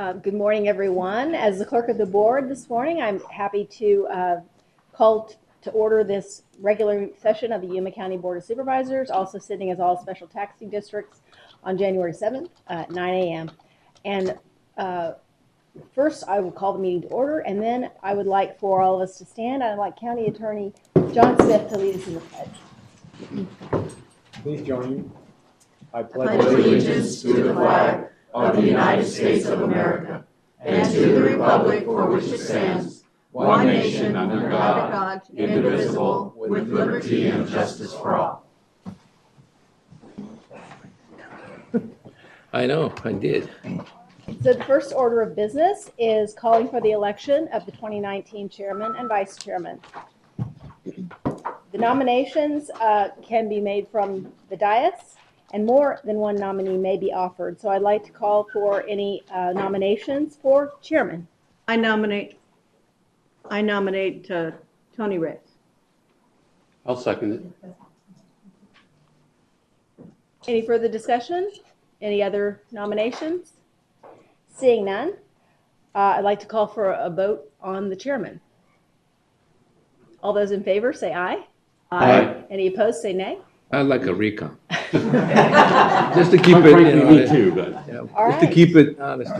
Good morning, everyone. As the clerk of the board this morning, I'm happy to call to order this regular session of the Yuma County Board of Supervisors, also sitting as all special taxing districts on January 7th at 9 a.m. And first, I will call the meeting to order, and then I would like for all of us to stand. I'd like County Attorney John Smith to lead us in the pledge. Please join me. I pledge allegiance to the flag of the United States of America and to the republic for which it stands, one nation under God, indivisible, with liberty and justice for all. I know, I did. So the first order of business is calling for the election of the 2019 chairman and vice chairman. The nominations can be made from the dais, and more than one nominee may be offered. So I'd like to call for any nominations for chairman. I nominate Tony Reyes. I'll second it. Any further discussion? Any other nominations? Seeing none, I'd like to call for a vote on the chairman. All those in favor say aye. Aye. Any opposed say nay. I'd like a recount. Just to keep it, me too, but yeah, All just to right. keep it honest.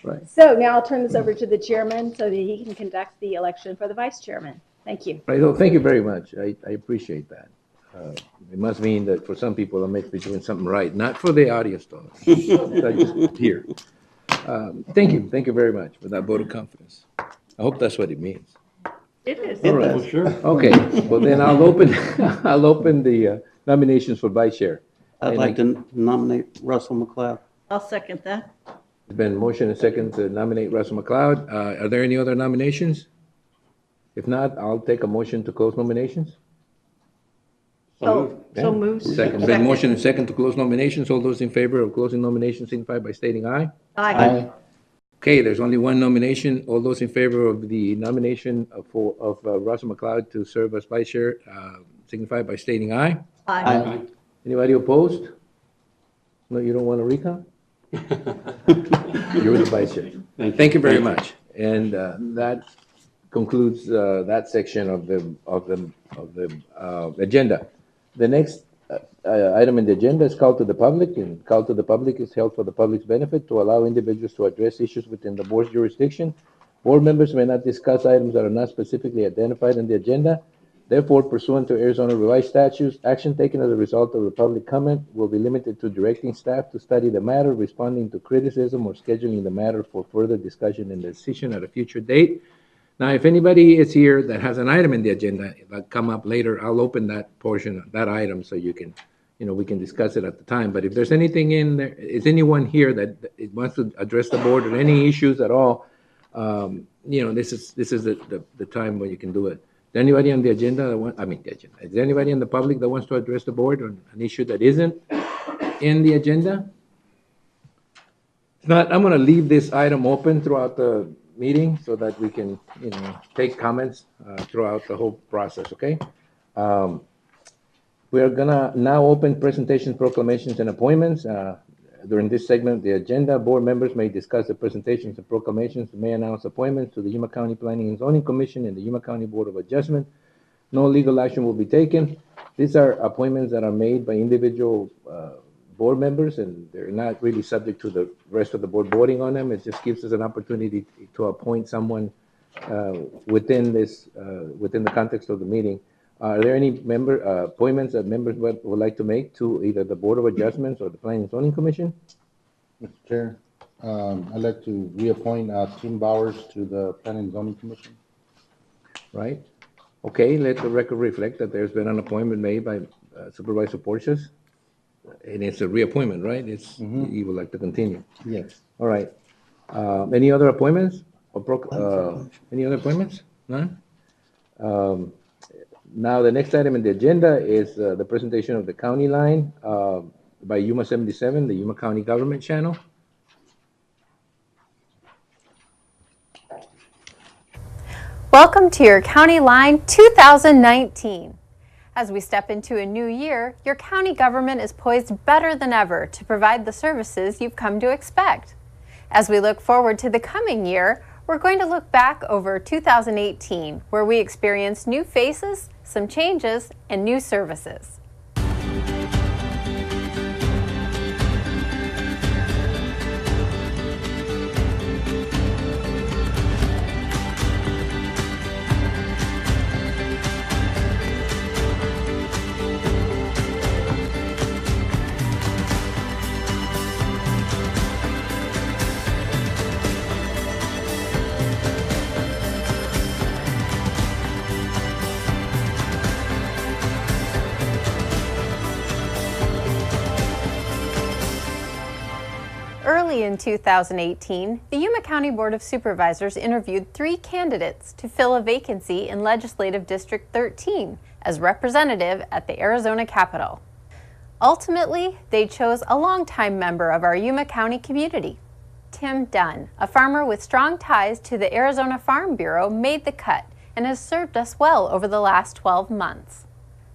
Right. So now I'll turn this over to the chairman so that he can conduct the election for the vice chairman. Thank you. Right. Well, thank you very much. I appreciate that. It must mean that for some people I might be doing something right, not for the audience though. I just hear. Thank you very much for that vote of confidence. I hope that's what it means. It is. All right. well, sure. Okay. Well, then I'll open the nominations for vice chair. I'd like to nominate Russell McLeod. I'll second that. There's been motion and second to nominate Russell McLeod. Are there any other nominations? If not, I'll take a motion to close nominations. So moved. Second. Been motion and second to close nominations. All those in favor of closing nominations signify by stating aye. Aye. Okay, there's only one nomination. All those in favor of the nomination of Russell McLeod to serve as vice chair signify by stating aye. Aye. Anybody opposed? No, you don't want to recount? You're the vice chair. Thank you very much. And that concludes that section of the agenda. The next item in the agenda is call to the public, and call to the public is held for the public's benefit to allow individuals to address issues within the board's jurisdiction. Board members may not discuss items that are not specifically identified in the agenda. Therefore, pursuant to Arizona revised statutes, action taken as a result of the public comment will be limited to directing staff to study the matter, responding to criticism, or scheduling the matter for further discussion and decision at a future date. Now, if anybody is here that has an item in the agenda that come up later, I'll open that portion, that item, so you can, we can discuss it at the time. But if there's anything in there, is anyone here that wants to address the board or any issues at all, this is the time when you can do it. Is there anybody on the agenda is there anybody in the public that wants to address the board on an issue that isn't in the agenda? If not, I'm going to leave this item open throughout the meeting so that we can, take comments throughout the whole process, okay? We are gonna now open presentations, proclamations, and appointments. During this segment of the agenda, board members may discuss the presentations and proclamations, may announce appointments to the Yuma County Planning and Zoning Commission and the Yuma County Board of Adjustment. No legal action will be taken. These are appointments that are made by individual board members, and they're not really subject to the rest of the board voting on them. It just gives us an opportunity to appoint someone within the context of the meeting. Are there any appointments that members would like to make to either the Board of Adjustments or the Planning and Zoning Commission? Mr. Chair, I'd like to reappoint Tim Bowers to the Planning and Zoning Commission. Right. Okay, let the record reflect that there's been an appointment made by Supervisor Porches. And it's a reappointment, right? You would like to continue. Yes. All right. Any other appointments? Any other appointments? None? Now, the next item in the agenda is the presentation of the county line by Yuma 77, the Yuma County Government Channel. Welcome to your County Line 2019. As we step into a new year, your county government is poised better than ever to provide the services you've come to expect. As we look forward to the coming year, we're going to look back over 2018, where we experienced new faces, some changes, and new services. Early in 2018, the Yuma County Board of Supervisors interviewed 3 candidates to fill a vacancy in Legislative District 13 as representative at the Arizona Capitol. Ultimately, they chose a longtime member of our Yuma County community. Tim Dunn, a farmer with strong ties to the Arizona Farm Bureau, made the cut and has served us well over the last 12 months.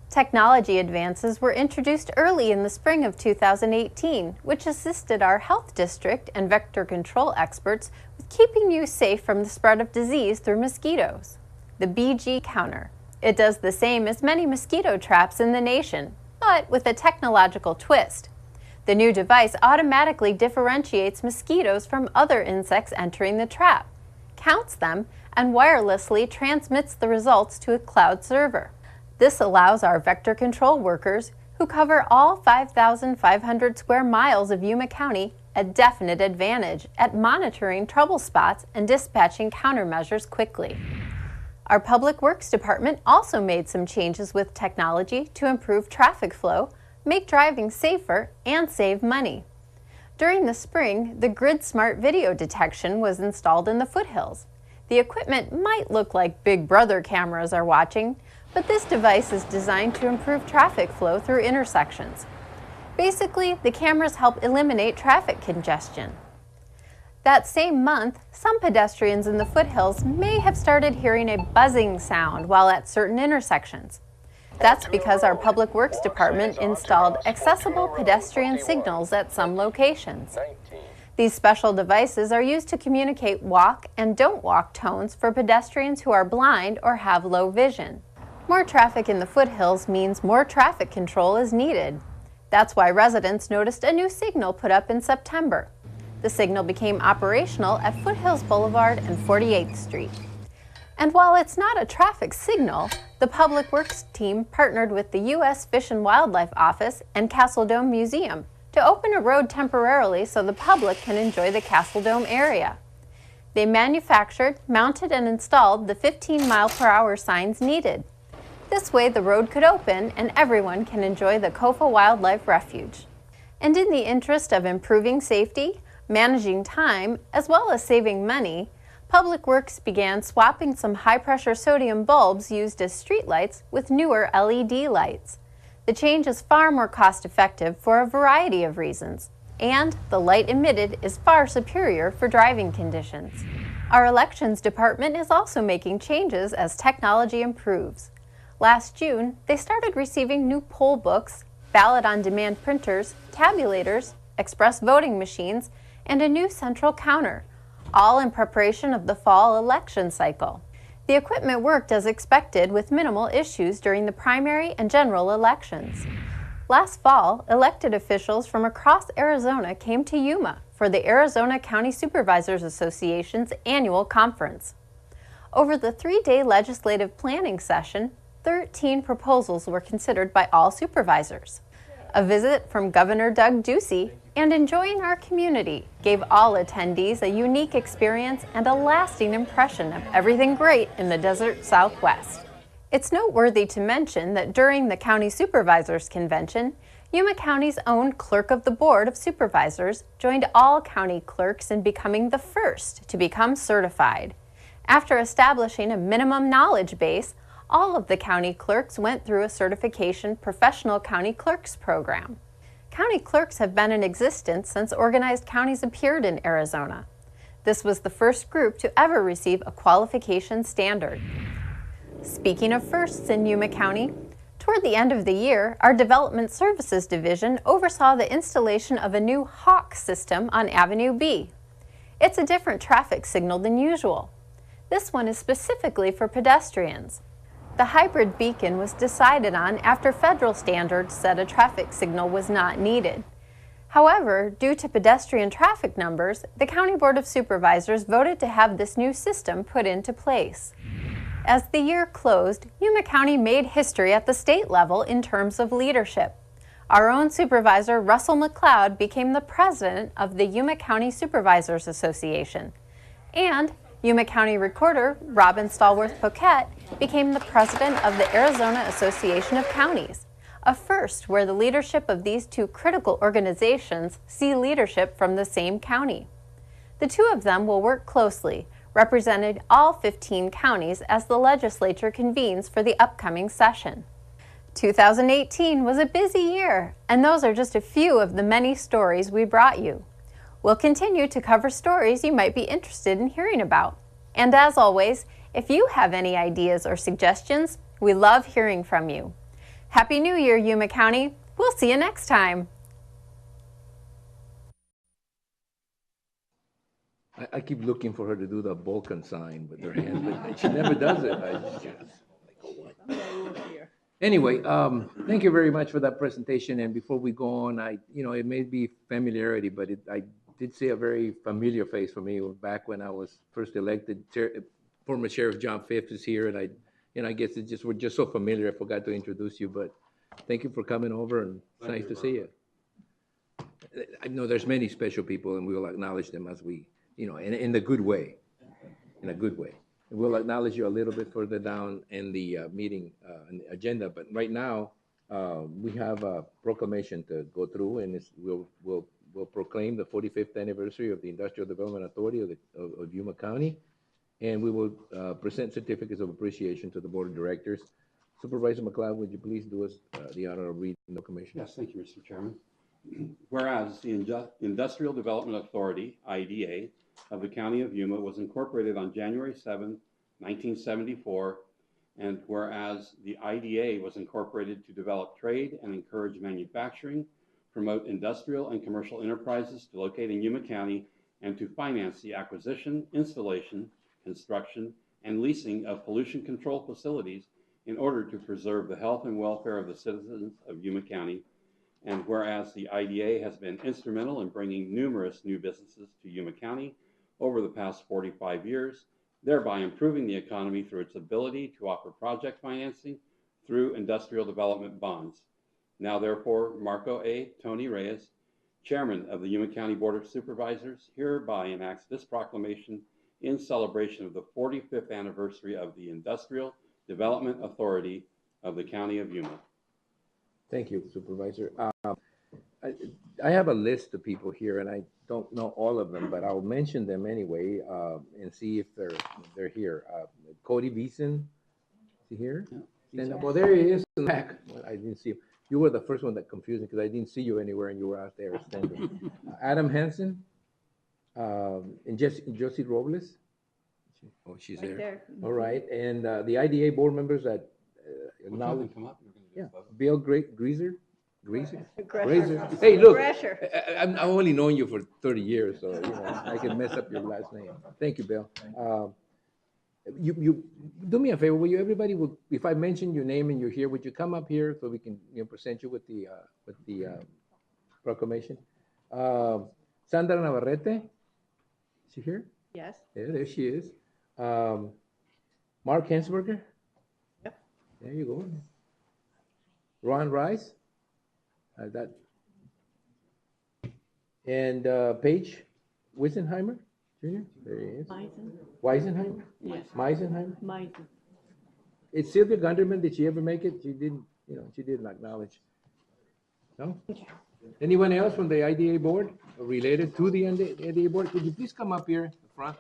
Technology advances were introduced early in the spring of 2018, which assisted our health district and vector control experts with keeping you safe from the spread of disease through mosquitoes. The BG counter. It does the same as many mosquito traps in the nation, but with a technological twist. The new device automatically differentiates mosquitoes from other insects entering the trap, counts them, and wirelessly transmits the results to a cloud server. This allows our vector control workers, who cover all 5,500 square miles of Yuma County, a definite advantage at monitoring trouble spots and dispatching countermeasures quickly. Our Public Works Department also made some changes with technology to improve traffic flow, make driving safer, and save money. During the spring, the Grid Smart video detection was installed in the foothills. The equipment might look like Big Brother cameras are watching, but this device is designed to improve traffic flow through intersections. Basically, the cameras help eliminate traffic congestion. That same month, some pedestrians in the foothills may have started hearing a buzzing sound while at certain intersections. That's because our Public Works Department installed accessible pedestrian signals at some locations. These special devices are used to communicate walk and don't walk tones for pedestrians who are blind or have low vision. More traffic in the foothills means more traffic control is needed. That's why residents noticed a new signal put up in September. The signal became operational at Foothills Boulevard and 48th Street. And while it's not a traffic signal, the Public Works team partnered with the U.S. Fish and Wildlife Office and Castle Dome Museum to open a road temporarily so the public can enjoy the Castle Dome area. They manufactured, mounted, and installed the 15-mile-per-hour signs needed. This way the road could open and everyone can enjoy the Kofa Wildlife Refuge. And in the interest of improving safety, managing time, as well as saving money, Public Works began swapping some high-pressure sodium bulbs used as streetlights with newer LED lights. The change is far more cost-effective for a variety of reasons, and the light emitted is far superior for driving conditions. Our elections department is also making changes as technology improves. Last June, they started receiving new poll books, ballot-on-demand printers, tabulators, express voting machines, and a new central counter, all in preparation of the fall election cycle. The equipment worked as expected with minimal issues during the primary and general elections. Last fall, elected officials from across Arizona came to Yuma for the Arizona County Supervisors Association's annual conference. Over the 3-day legislative planning session, 13 proposals were considered by all supervisors. A visit from Governor Doug Ducey and enjoying our community gave all attendees a unique experience and a lasting impression of everything great in the desert Southwest. It's noteworthy to mention that during the County Supervisors Convention, Yuma County's own Clerk of the Board of Supervisors joined all county clerks in becoming the first to become certified. After establishing a minimum knowledge base, all of the county clerks went through a certification professional county clerks program. County clerks have been in existence since organized counties appeared in Arizona. This was the first group to ever receive a qualification standard. Speaking of firsts in Yuma County, toward the end of the year, our Development Services Division oversaw the installation of a new Hawk system on Avenue B. It's a different traffic signal than usual. This one is specifically for pedestrians. The hybrid beacon was decided on after federal standards said a traffic signal was not needed. However, due to pedestrian traffic numbers, the County Board of Supervisors voted to have this new system put into place. As the year closed, Yuma County made history at the state level in terms of leadership. Our own supervisor, Russell McLeod, became the president of the Yuma County Supervisors Association. And Yuma County Recorder, Robin Stallworth-Poquette, became the president of the Arizona Association of Counties, a first where the leadership of these two critical organizations see leadership from the same county. The two of them will work closely, representing all 15 counties as the legislature convenes for the upcoming session. 2018 was a busy year, and those are just a few of the many stories we brought you. We'll continue to cover stories you might be interested in hearing about. And as always, if you have any ideas or suggestions, we love hearing from you. Happy New Year, Yuma County. We'll see you next time. I keep looking for her to do the Vulcan sign with her hands, but she never does it. Anyway, thank you very much for that presentation. And before we go on, it may be familiarity, but I did see a very familiar face for me back when I was first elected. Former Sheriff John Fifth is here, and I guess we're just so familiar. I forgot to introduce you, but thank you for coming over, and it's nice to see you. I know there's many special people, and we will acknowledge them as we, in the good way, in a good way. And we'll acknowledge you a little bit further down in the meeting agenda, but right now we have a proclamation to go through, and we'll proclaim the 45th anniversary of the Industrial Development Authority of Yuma County, and we will present certificates of appreciation to the Board of Directors. Supervisor McLeod, would you please do us the honor of reading the commission? Yes, thank you, Mr. Chairman. Whereas the Industrial Development Authority, IDA, of the County of Yuma was incorporated on January 7, 1974, and whereas the IDA was incorporated to develop trade and encourage manufacturing, promote industrial and commercial enterprises to locate in Yuma County, and to finance the acquisition, installation, construction, and leasing of pollution control facilities in order to preserve the health and welfare of the citizens of Yuma County. And whereas the IDA has been instrumental in bringing numerous new businesses to Yuma County over the past 45 years, thereby improving the economy through its ability to offer project financing through industrial development bonds. Now therefore, Marco A. Tony Reyes, Chairman of the Yuma County Board of Supervisors, hereby enacts this proclamation in celebration of the 45th anniversary of the Industrial Development Authority of the County of Yuma. Thank you, Supervisor. I have a list of people here, and I don't know all of them, but I'll mention them anyway and see if they're here. Cody Beeson, is he here? Yeah, Well, there he is. Back. I didn't see him. You were the first one that confused me because I didn't see you anywhere, and you were out there standing. Adam Hansen and Josie Robles. Oh, she's Right there. All right, and the IDA board members that acknowledge. Yeah, Bill Greaser. Gresher. Hey, look, Gresher. I've only known you for 30 years, so I can mess up your last name. Thank you, Bill. You do me a favor, will you? Everybody will, if I mention your name and you're here, would you come up here so we can present you with the proclamation? Sandra Navarrete, is she here? Yes. Yeah, there she is. Mark Hensberger. Yep. There you go. Ron Rice. And Paige Weisenheimer Jr. There he is. Weisenheimer? Yes. Meisenheimer? Meisen. It's Sylvia Gunderman. Did she ever make it? She didn't, she didn't acknowledge. No? Anyone else from the IDA board related to the IDA board? Could you please come up here in front?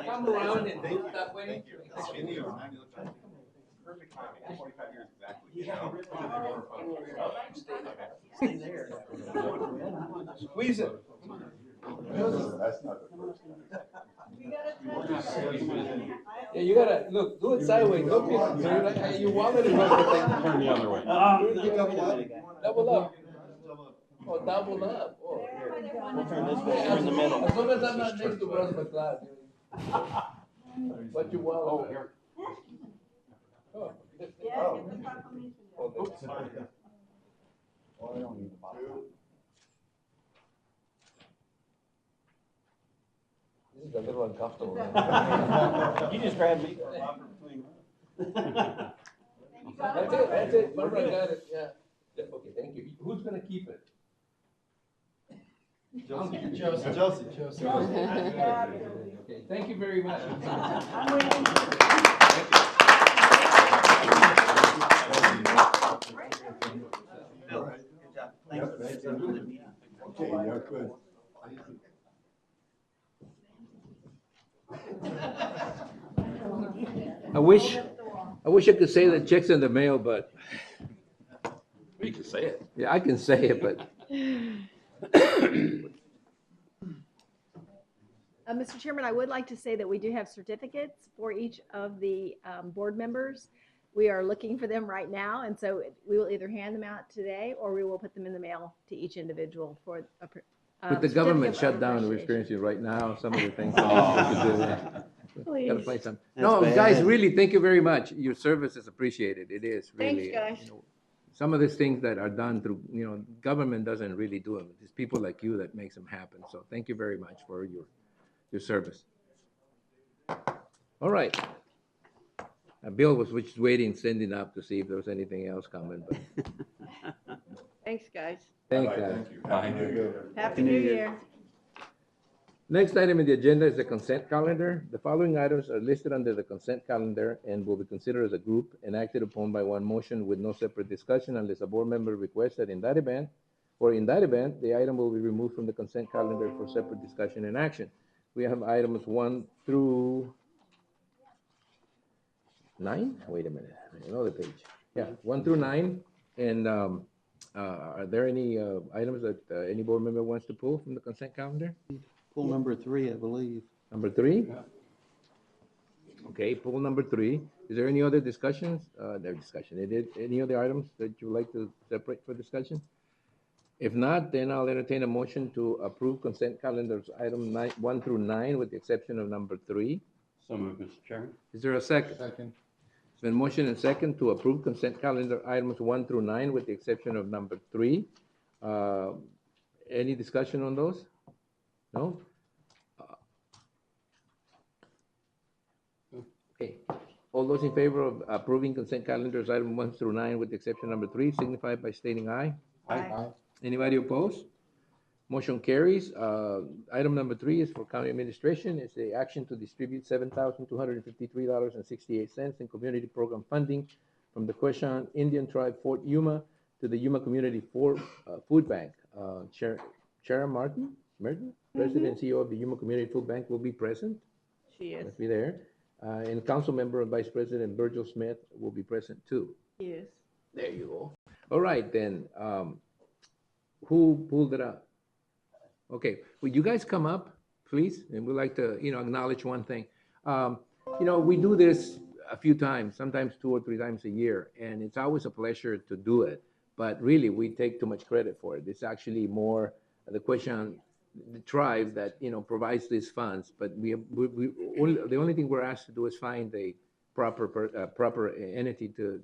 come around and look that way. Perfect timing, 45 years exactly. Stay there. Squeeze it. Yeah, you gotta, look, do it sideways, don't be, you wallet it up. Turn the other way. Double up. Oh, double up, oh. We'll turn this way, you're in the middle. As long as I'm not next to Russ McLeod. But you wallet. Oh, here. Oh. This is a little uncomfortable. You just grabbed me. That's it, Barbara got it, yeah. Okay, thank you. Who's gonna keep it? Joseph. Okay, thank you very much. Okay, yeah, good. I wish I could say the check's in the mail, but, You can say it. yeah, I can say it, but. Mr. Chairman, I would like to say that we do have certificates for each of the board members. We are looking for them right now, and so we will either hand them out today or we will put them in the mail to each individual for a With the government certificate of shut down, we're appreciation. experiencing right now, some of the things. Oh. Gotta Please. play some. That's No, bad. guys, really, thank you very much. Your service is appreciated. It is, really. Thanks, guys. You know, some of these things that are done through, government doesn't really do them. It's people like you that makes them happen. So thank you very much for your service. All right. Bill was just waiting, sending up to see if there was anything else coming, but Thanks, guys. thanks, guys. Thank you. Bye. Happy New Year. Next item in the agenda is the consent calendar. The following items are listed under the consent calendar and will be considered as a group and acted upon by one motion with no separate discussion unless a board member requests that in that event, the item will be removed from the consent calendar for separate discussion and action. We have items 1 through 9. Wait a minute, another page. Yeah, 1 through 9. And are there any items that any board member wants to pull from the consent calendar? Pull number 3, I believe. Number 3? Okay, poll number 3. Is there any other discussions? Any other items that you would like to separate for discussion? If not, then I'll entertain a motion to approve consent calendars item 1 through 9 with the exception of number 3. So moved, Mr. Chairman. Is there a second? Second. It's been motion and second to approve consent calendar items 1 through 9 with the exception of number 3. Any discussion on those? No? Okay. All those in favor of approving consent calendars item 1 through 9 with the exception of number 3 signify by stating aye. Aye. Anybody opposed? Motion carries. Item number 3 is for county administration. It's the action to distribute $7,253.68 in community program funding from the Quechan Indian Tribe, Fort Yuma, to the Yuma Community Food Bank. Chair Martin, President and CEO of the Yuma Community Food Bank, will be present. She is. Must be there. And Council Member and Vice President Virgil Smith will be present too. Yes. There you go. All right, then. Who pulled it up? Okay, would you guys come up, please? And we'd like to, acknowledge one thing. We do this a few times, sometimes 2 or 3 times a year, and it's always a pleasure to do it. But really, we take too much credit for it. It's actually more the Quechan, the tribe that provides these funds. But the only thing we're asked to do is find a proper entity to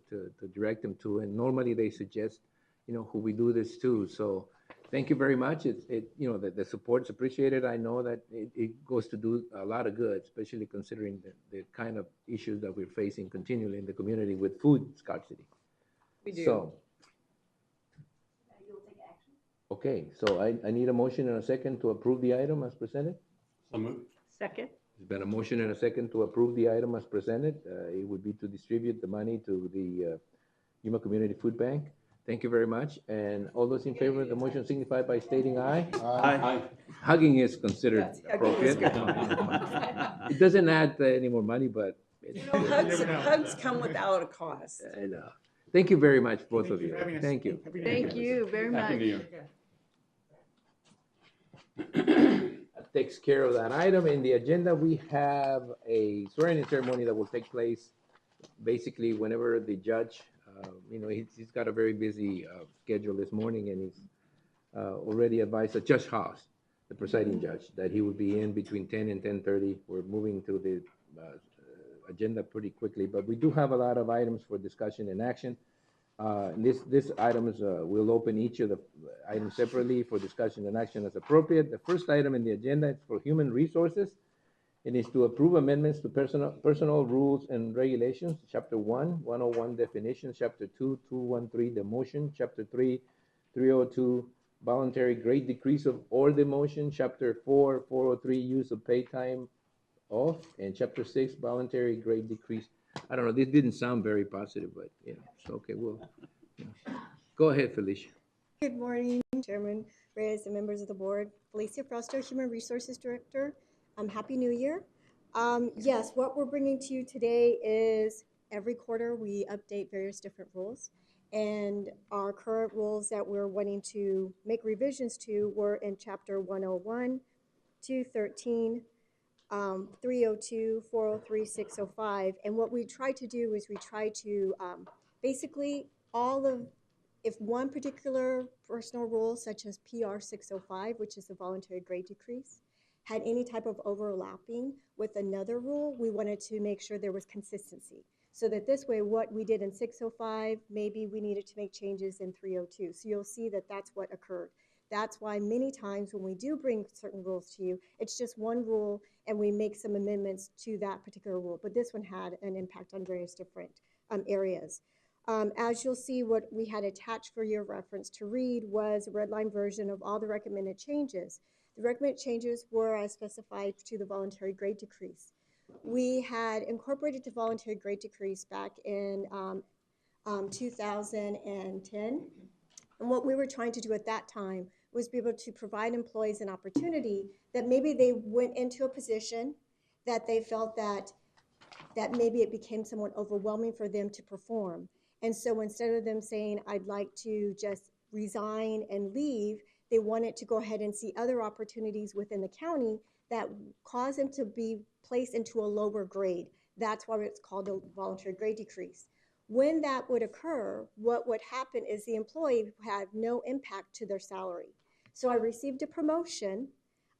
direct them to, and normally they suggest who we do this to. So thank you very much. The support's appreciated. I know that it goes to do a lot of good, especially considering the kind of issues that we're facing continually in the community with food scarcity. We do. So, okay, so I need a motion and a second to approve the item as presented. So moved. Second. There's been a motion and a second to approve the item as presented. It would be to distribute the money to the Yuma Community Food Bank. Thank you very much. And all those in favor of the motion signify by stating aye. Aye. Hugging is considered appropriate. It doesn't add any more money, but Hugs come without a cost. I know. Thank you very much, both of you. Thank you. Thank you very much. Happy New Year. That takes care of that item. In the agenda, we have a swearing-in ceremony that will take place basically whenever the judge, he's got a very busy schedule this morning, and he's already advised Judge Haas, the presiding judge, that he would be in between 10 and 10:30. We're moving through the agenda pretty quickly, but we do have a lot of items for discussion and action. This items, we'll open each of the items separately for discussion and action as appropriate. The first item in the agenda is for human resources. It is to approve amendments to personal rules and regulations, Chapter 1, 101 definitions, Chapter 2, 213 demotion, Chapter 3, 302 voluntary grade decrease of or demotion, Chapter 4, 403 use of pay time off, and Chapter 6 voluntary grade decrease. I don't know, this didn't sound very positive, but so okay, go ahead, Felicia. Good morning, Chairman Reyes and members of the board. Felicia Frosto, Human Resources Director. Happy New Year. Yes, what we're bringing to you today is every quarter we update various different rules, and our current rules that we're wanting to make revisions to were in Chapter 101, 213, 302, 403, 605, and what we try to do is we try to basically if one particular personal rule such as PR 605, which is the voluntary grade decrease, had any type of overlapping with another rule, we wanted to make sure there was consistency. So that this way, what we did in 605, maybe we needed to make changes in 302. So you'll see that that's what occurred. That's why many times when we do bring certain rules to you, it's just one rule and we make some amendments to that particular rule. But this one had an impact on various different areas. As you'll see, what we had attached for your reference to read was a red line version of all the recommended changes. The recommended changes were as specified to the voluntary grade decrease. We had incorporated the voluntary grade decrease back in 2010. And what we were trying to do at that time was be able to provide employees an opportunity that maybe they went into a position that they felt that maybe it became somewhat overwhelming for them to perform. And so instead of them saying, I'd like to just resign and leave, they wanted to go ahead and see other opportunities within the county that cause them to be placed into a lower grade. That's why it's called a voluntary grade decrease. When that would occur, what would happen is the employee had no impact to their salary. So I received a promotion,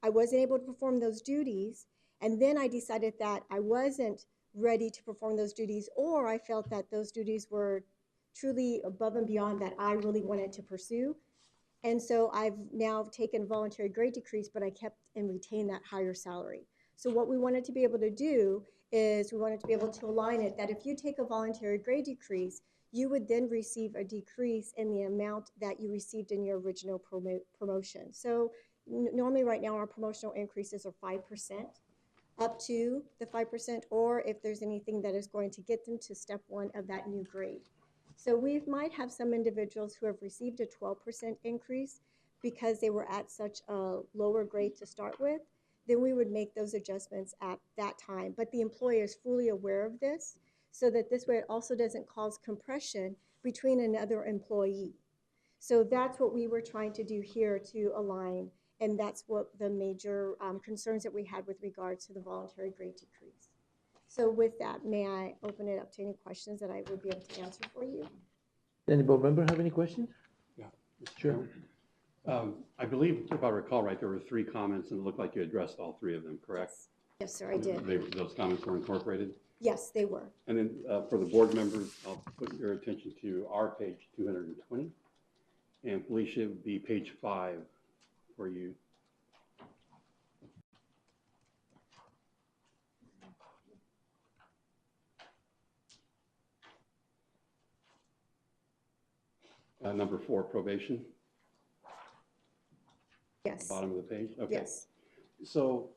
I wasn't able to perform those duties, and then I decided that I wasn't ready to perform those duties, or I felt that those duties were truly above and beyond that I really wanted to pursue. And so I've now taken a voluntary grade decrease, but I kept and retained that higher salary. So what we wanted to be able to do is we wanted to be able to align it that if you take a voluntary grade decrease, you would then receive a decrease in the amount that you received in your original promotion. So normally right now our promotional increases are 5%, up to the 5%, or if there's anything that is going to get them to step one of that new grade. So we might have some individuals who have received a 12% increase because they were at such a lower grade to start with. Then we would make those adjustments at that time. But the employer is fully aware of this, so that this way it also doesn't cause compression between another employee. So that's what we were trying to do here to align, and that's what the major concerns that we had with regards to the voluntary grade decrease. So with that, may I open it up to any questions that I would be able to answer for you? Any board member have any questions? Yeah, sure. I believe, if I recall right, there were 3 comments and it looked like you addressed all 3 of them, correct? Yes, sir, I did. Those comments were incorporated? Yes, they were. And then for the board members, I'll put your attention to our page 220. And Felicia would be page 5 for you. Number 4, probation. Yes. Bottom of the page? Okay. Yes. So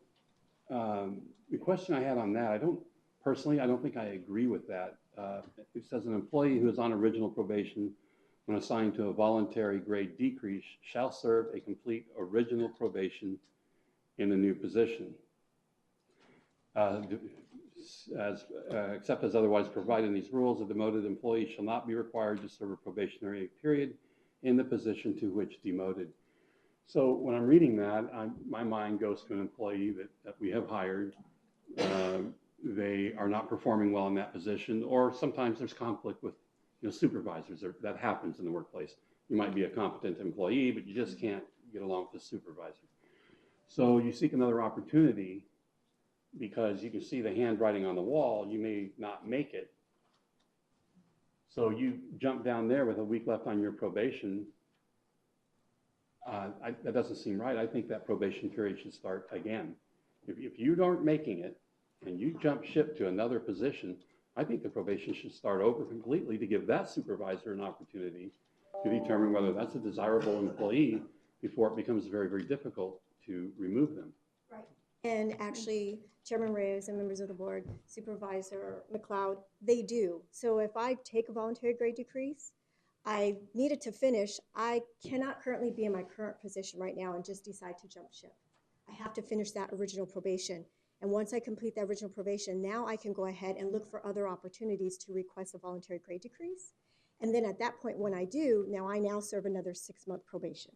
the question I had on that, I don't think I agree with that. It says an employee who is on original probation when assigned to a voluntary grade decrease, shall serve a complete original probation in the new position. Except as otherwise provided in these rules, a demoted employee shall not be required to serve a probationary period in the position to which demoted. So when I'm reading that, my mind goes to an employee that we have hired. They are not performing well in that position, or sometimes there's conflict with supervisors. That happens in the workplace. You might be a competent employee, but you just can't get along with the supervisor. So you seek another opportunity because you can see the handwriting on the wall. You may not make it. So you jump down there with a week left on your probation. That doesn't seem right. I think that probation period should start again. If you aren't making it and you jump ship to another position, I think the probation should start over completely to give that supervisor an opportunity to determine whether that's a desirable employee before it becomes very, very difficult to remove them. Right. And actually, Chairman Reyes and members of the board, Supervisor McLeod, they do. So if I take a voluntary grade decrease, I needed to finish. I cannot currently be in my current position right now and just decide to jump ship. I have to finish that original probation. And once I complete that original probation, now I can go ahead and look for other opportunities to request a voluntary grade decrease. And then at that point, when I do, I now serve another 6-month probation.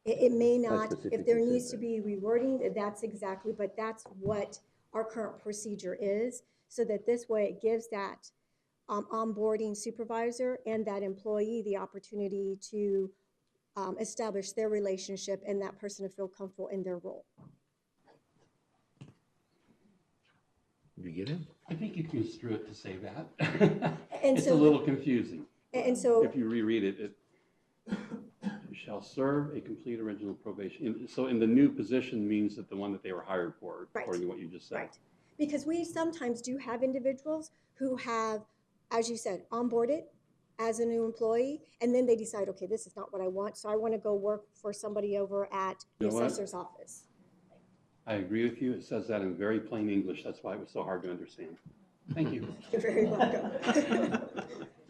It may not, if there needs to be rewording, that's exactly, but that's what our current procedure is, so that this way it gives that onboarding supervisor and that employee the opportunity to establish their relationship and that person to feel comfortable in their role. Did you get it? I think you can construe it to say that. And it's so a little confusing. And so if you reread it, you shall serve a complete original probation. So in the new position means that the one that they were hired for, right, according to what you just said. Right. Because we sometimes do have individuals who have, as you said, onboarded as a new employee, and then they decide, okay, this is not what I want, so I want to go work for somebody over at the assessor's office. I agree with you. It says that in very plain English. That's why it was so hard to understand. Thank you. You're very welcome.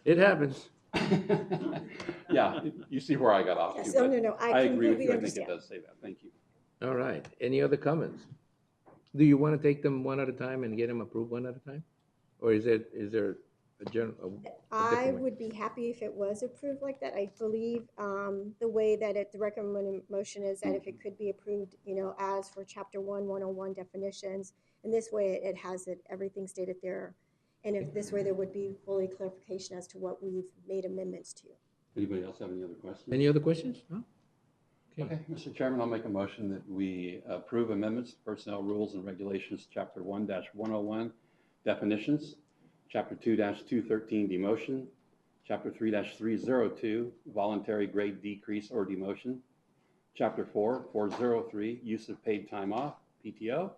It happens. Yeah, you see where I got off. Yes, to, no. I agree with you. Understand. I think it does say that. Thank you. All right. Any other comments? Do you want to take them one at a time and get them approved one at a time? Or is there a general? I would be happy if it was approved like that. I believe the way that the recommended motion is that if it could be approved, as for Chapter 101 definitions, and this way it has everything stated there. And if this way there would be fully clarification as to what we've made amendments to. Anybody else have any other questions? Any other questions? No? Okay, Mr. Chairman, I'll make a motion that we approve amendments to Personnel Rules and Regulations, Chapter 1-101, Definitions, Chapter 2-213, Demotion, Chapter 3-302, Voluntary Grade Decrease or Demotion, Chapter 4-403, Use of Paid Time Off, PTO,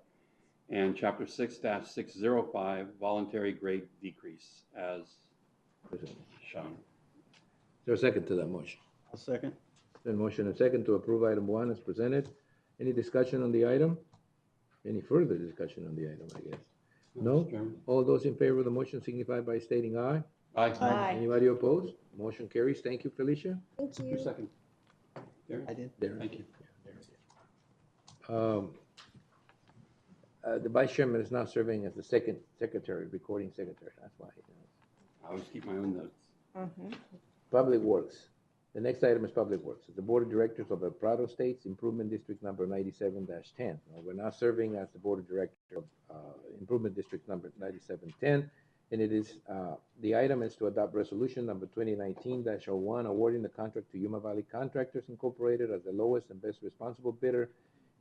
and Chapter 6-605, Voluntary Grade Decrease, as shown. Is there a second to that motion? A second. Then motion and second to approve item 1 as presented. Any discussion on the item? Any further discussion on the item, I guess? No? All those in favor of the motion signify by stating aye. Aye. Aye. Anybody opposed? Motion carries. Thank you, Felicia. Thank you. Your second. Darren? I did. There. Thank you. The vice chairman is now serving as the second secretary, recording secretary. That's why. I always keep my own notes. Public Works. The next item is Public Works. The Board of Directors of the Prado Estates Improvement District number 97-10. We're now serving as the Board of Directors of Improvement District number 9710. And it is, the item is to adopt resolution number 2019-01, awarding the contract to Yuma Valley Contractors Incorporated as the lowest and best responsible bidder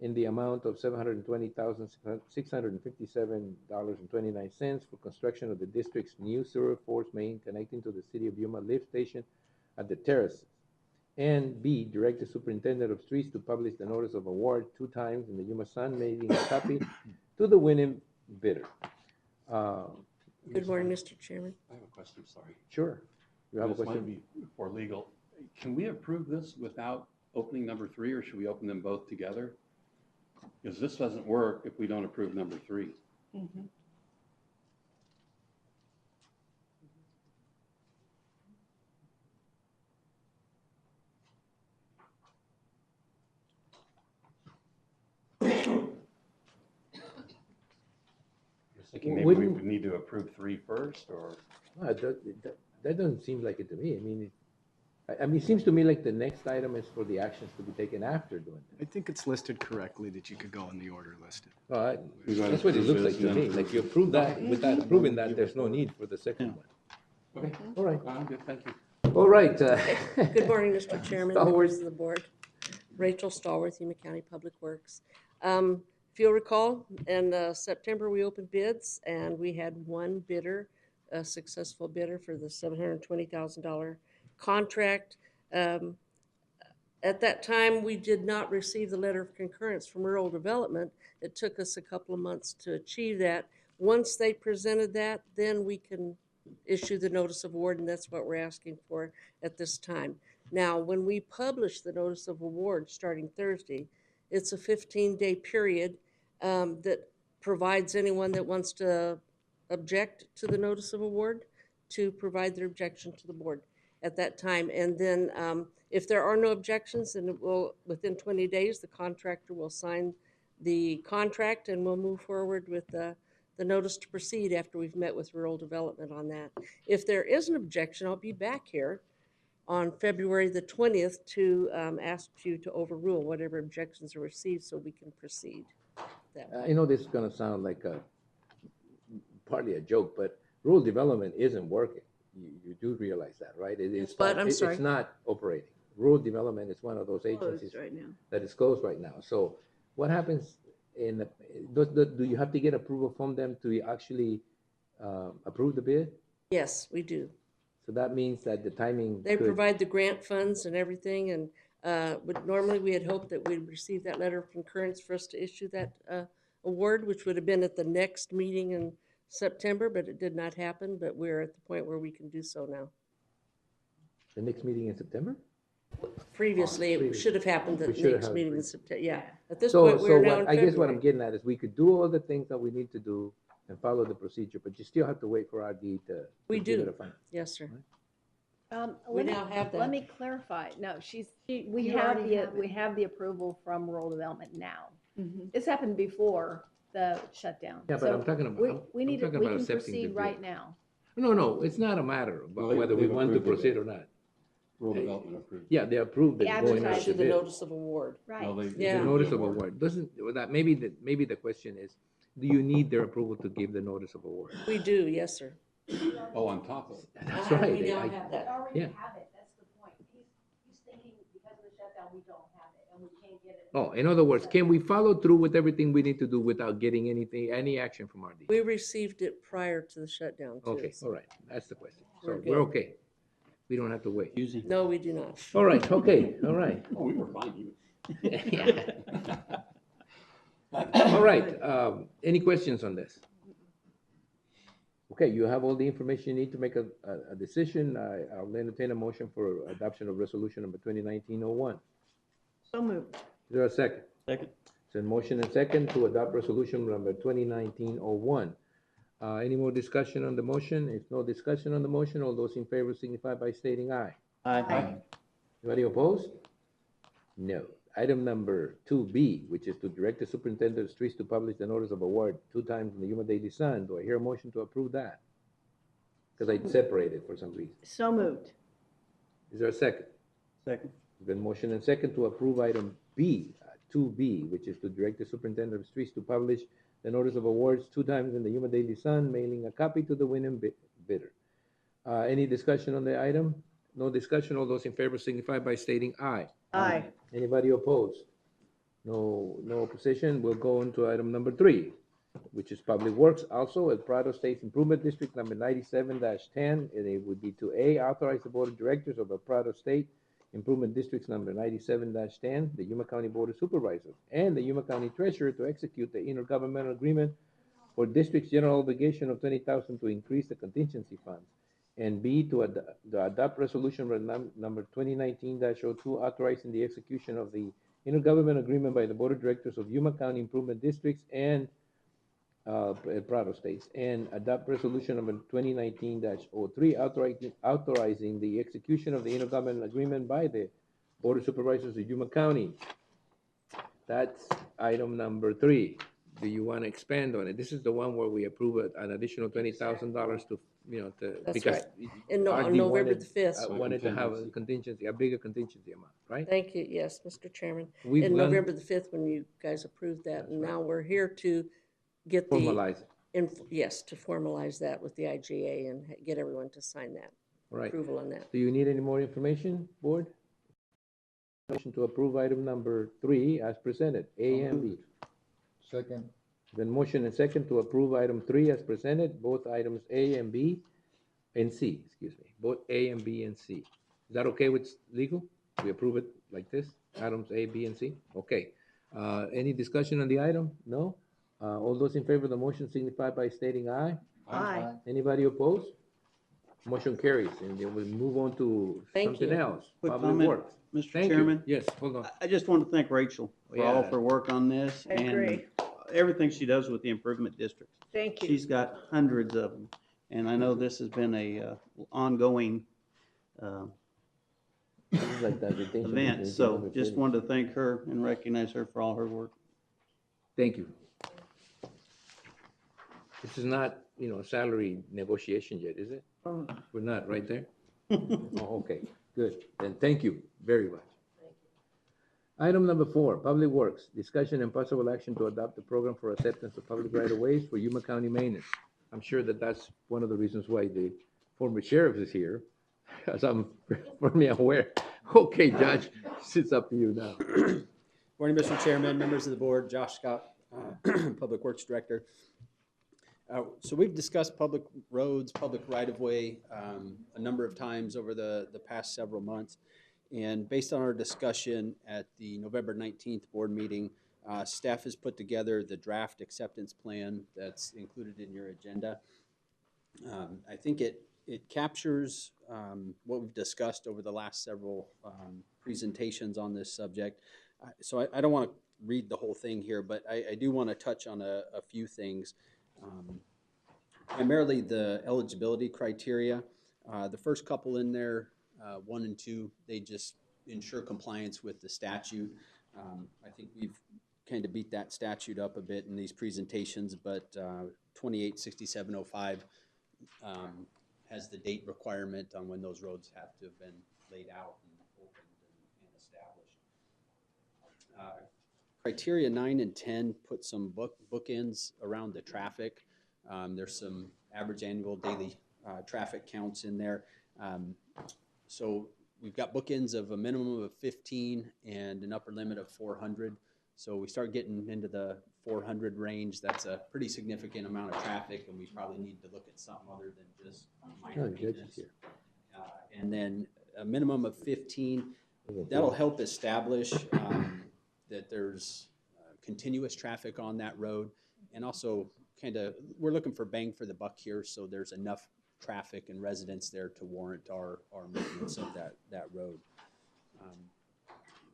in the amount of $720,657.29 for construction of the district's new sewer force main connecting to the City of Yuma lift station at the terraces. And B, direct the superintendent of streets to publish the notice of award 2 times in the Yuma Sun, making a copy to the winning bidder. Good morning, Mr. Chairman. I have a question, sorry. Sure. You have a This might question? be for legal. Can we approve this without opening number 3, or should we open them both together? Because this doesn't work if we don't approve number 3. thinking maybe we Wouldn't- would need to approve 3 first, or? No, that doesn't seem like it to me. I mean, it seems to me like the next item is for the actions to be taken after doing I think it's listed correctly that you could go in the order listed. that. Well, We gotta that's what it approve looks this like to and me. then Like you approve approve that, without approving that, there's no need for the second one. Okay, All right, I'm good, thank you. all right. Good morning, Mr. Chairman, Stallworth. members of the board. Rachel Stallworth, Yuma County Public Works. If you'll recall, in September, we opened bids and we had one bidder, a successful bidder for the $720,000 contract. At that time, we did not receive the letter of concurrence from rural development. It took us a couple of months to achieve that. Once they presented that, then we can issue the notice of award, and that's what we're asking for at this time. Now, when we publish the notice of award starting Thursday, it's a 15-day period that provides anyone that wants to object to the notice of award to provide their objection to the board at that time. And then if there are no objections, then it will, within 20 days, the contractor will sign the contract and we'll move forward with the notice to proceed after we've met with rural development on that. If there is an objection, I'll be back here on February the 20th to ask you to overrule whatever objections are received so we can proceed that way. I know this is gonna sound like partly a joke, but rural development isn't working. You do realize that, right? It is. But I'm sorry. It's not operating. Rural development is one of those agencies right now. that is closed right now. So what happens do you have to get approval from them to actually approve the bid? Yes, we do. So that means that the timing They could- provide the grant funds and everything, and but normally we had hoped that we'd receive that letter of concurrence for us to issue that award, which would have been at the next meeting in September, but it did not happen. But we're at the point where we can do so now. the next meeting in September? Previously, it Previous. should have happened at We the should have next had meeting in previous. September. Yeah, at this So, point, we're now in I guess what I'm February. getting at is we could do all the things that we need to do and follow the procedure, but you still have to wait for RD to We give do. it a final. Yes, sir. We Let me, now have that. let me clarify. No, we You have already have we have the approval from rural development now. Mhm. This happened before the shutdown. Yeah, but So I'm talking about- We I'm need, talking we about can accepting the proceed bid. right now. No, it's not a matter Well, about they- whether we they've want to approved the proceed bid. or not. Rural development approved. Yeah, they approved it The going out Issue to the bid. notice of award. Well, Right. they- Yeah. The they notice of award. award, doesn't, that, maybe the question is, do you need their approval to give the notice of award? We do, yes, sir. Oh, on top of it. That's right. We now I- have that. Yeah. have it, that's the point. He's thinking because of the shutdown, we don't have it, and we can't get it. Oh, in other words, can we follow through with everything we need to do without getting any action from RD? We received it prior to the shutdown, too. Okay, so- all right, that's the question. So We're we're good. okay. We don't have to wait. Easy. No, we do not. All right, okay, all right. Oh, we were fine. All right, any questions on this? Okay, you have all the information you need to make a decision. I'll entertain a motion for adoption of resolution number 2019-01. So moved. Is there a second? Second. So motion and second to adopt resolution number 2019-01. Any more discussion on the motion? If no discussion on the motion, all those in favor signify by stating aye. Aye. Anybody opposed? No. Item number 2B, which is to direct the superintendent of streets to publish the notice of award 2 times in the Yuma Daily Sun. Do I hear a motion to approve that? Because I separated for some reason. So moved. Is there a second? Second. There's been motion and second to approve item B, 2B, which is to direct the superintendent of streets to publish the notice of awards 2 times in the Yuma Daily Sun, mailing a copy to the winning bidder. Any discussion on the item? No discussion. All those in favor signify by stating aye. Aye. Anybody opposed? No opposition. We'll go on to item number 3, which is Public Works, also El Prado State Improvement District number 97-10, and it would be to A, authorize the Board of Directors of El Prado State Improvement Districts number 97-10, the Yuma County Board of Supervisors, and the Yuma County Treasurer to execute the intergovernmental agreement for district's general obligation of $20,000 to increase the contingency funds. And B, to adopt resolution number 2019-02, authorizing the execution of the intergovernmental agreement by the Board of Directors of Yuma County Improvement Districts and El Prado States, and adopt resolution number 2019-03, authorizing the execution of the intergovernmental agreement by the Board of Supervisors of Yuma County. That's item number 3. do you want to expand on it? This is the one where we approve an additional $20,000 to, That's because right. And on RD November wanted, the 5th. wanted to have a contingency, a bigger contingency amount, right? Thank you. Yes, Mr. Chairman. We've And done- November the 5th, when you guys approved that, and now we're here to get the. Formalize it. Yes, to formalize that with the IGA and get everyone to sign that, Right. approval on that. Do you need any more information, board? Motion to approve item number 3 as presented, A and B. Second. Then motion and second to approve item 3 as presented, both items A and B, and C, excuse me, both A and B and C. Is that okay with legal? We approve it like this, items A, B, and C? Okay. Any discussion on the item? No? All those in favor of the motion signify by stating aye. Aye. Anybody opposed? Motion carries, and then we'll move on to Thank something you. else. Quick Public comment, Works. Mr. Thank you. Chairman. Yes, hold on. I just want to thank Rachel for Yeah. all of her work on this. I agree. And everything she does with the improvement districts. Thank you. She's got hundreds of them. And I know this has been a ongoing This is like that retention event. between So the just cities. wanted to thank her and recognize her for all her work. Thank you. This is not, a salary negotiation yet, is it? We're not right there? Oh, okay, good. Then thank you very much. Item number 4, Public Works, discussion and possible action to adopt the program for acceptance of public right-of-ways for Yuma County maintenance. I'm sure that that's one of the reasons why the former sheriff is here, as I'm firmly aware. Okay, Judge, it's up to you now. Morning, Mr. Chairman, members of the board, Josh Scott, Public Works Director. So we've discussed public roads, public right-of-way a number of times over the past several months. And based on our discussion at the November 19th board meeting, staff has put together the draft acceptance plan that's included in your agenda. I think it captures what we've discussed over the last several presentations on this subject. So I don't want to read the whole thing here, but I do want to touch on a few things. Primarily the eligibility criteria. The first couple in there, 1 and 2, they just ensure compliance with the statute. I think we've kind of beat that statute up a bit in these presentations, but 286705 has the date requirement on when those roads have to have been laid out and opened and established. Criteria 9 and 10 put some bookends around the traffic. There's some average annual daily traffic counts in there. So we've got bookends of a minimum of 15 and an upper limit of 400. So we start getting into the 400 range. That's a pretty significant amount of traffic, and we probably need to look at something other than just minor maintenance. And then a minimum of 15. That'll help establish that there's continuous traffic on that road, and also we're looking for bang for the buck here, so there's enough traffic and residents there to warrant our maintenance of that road.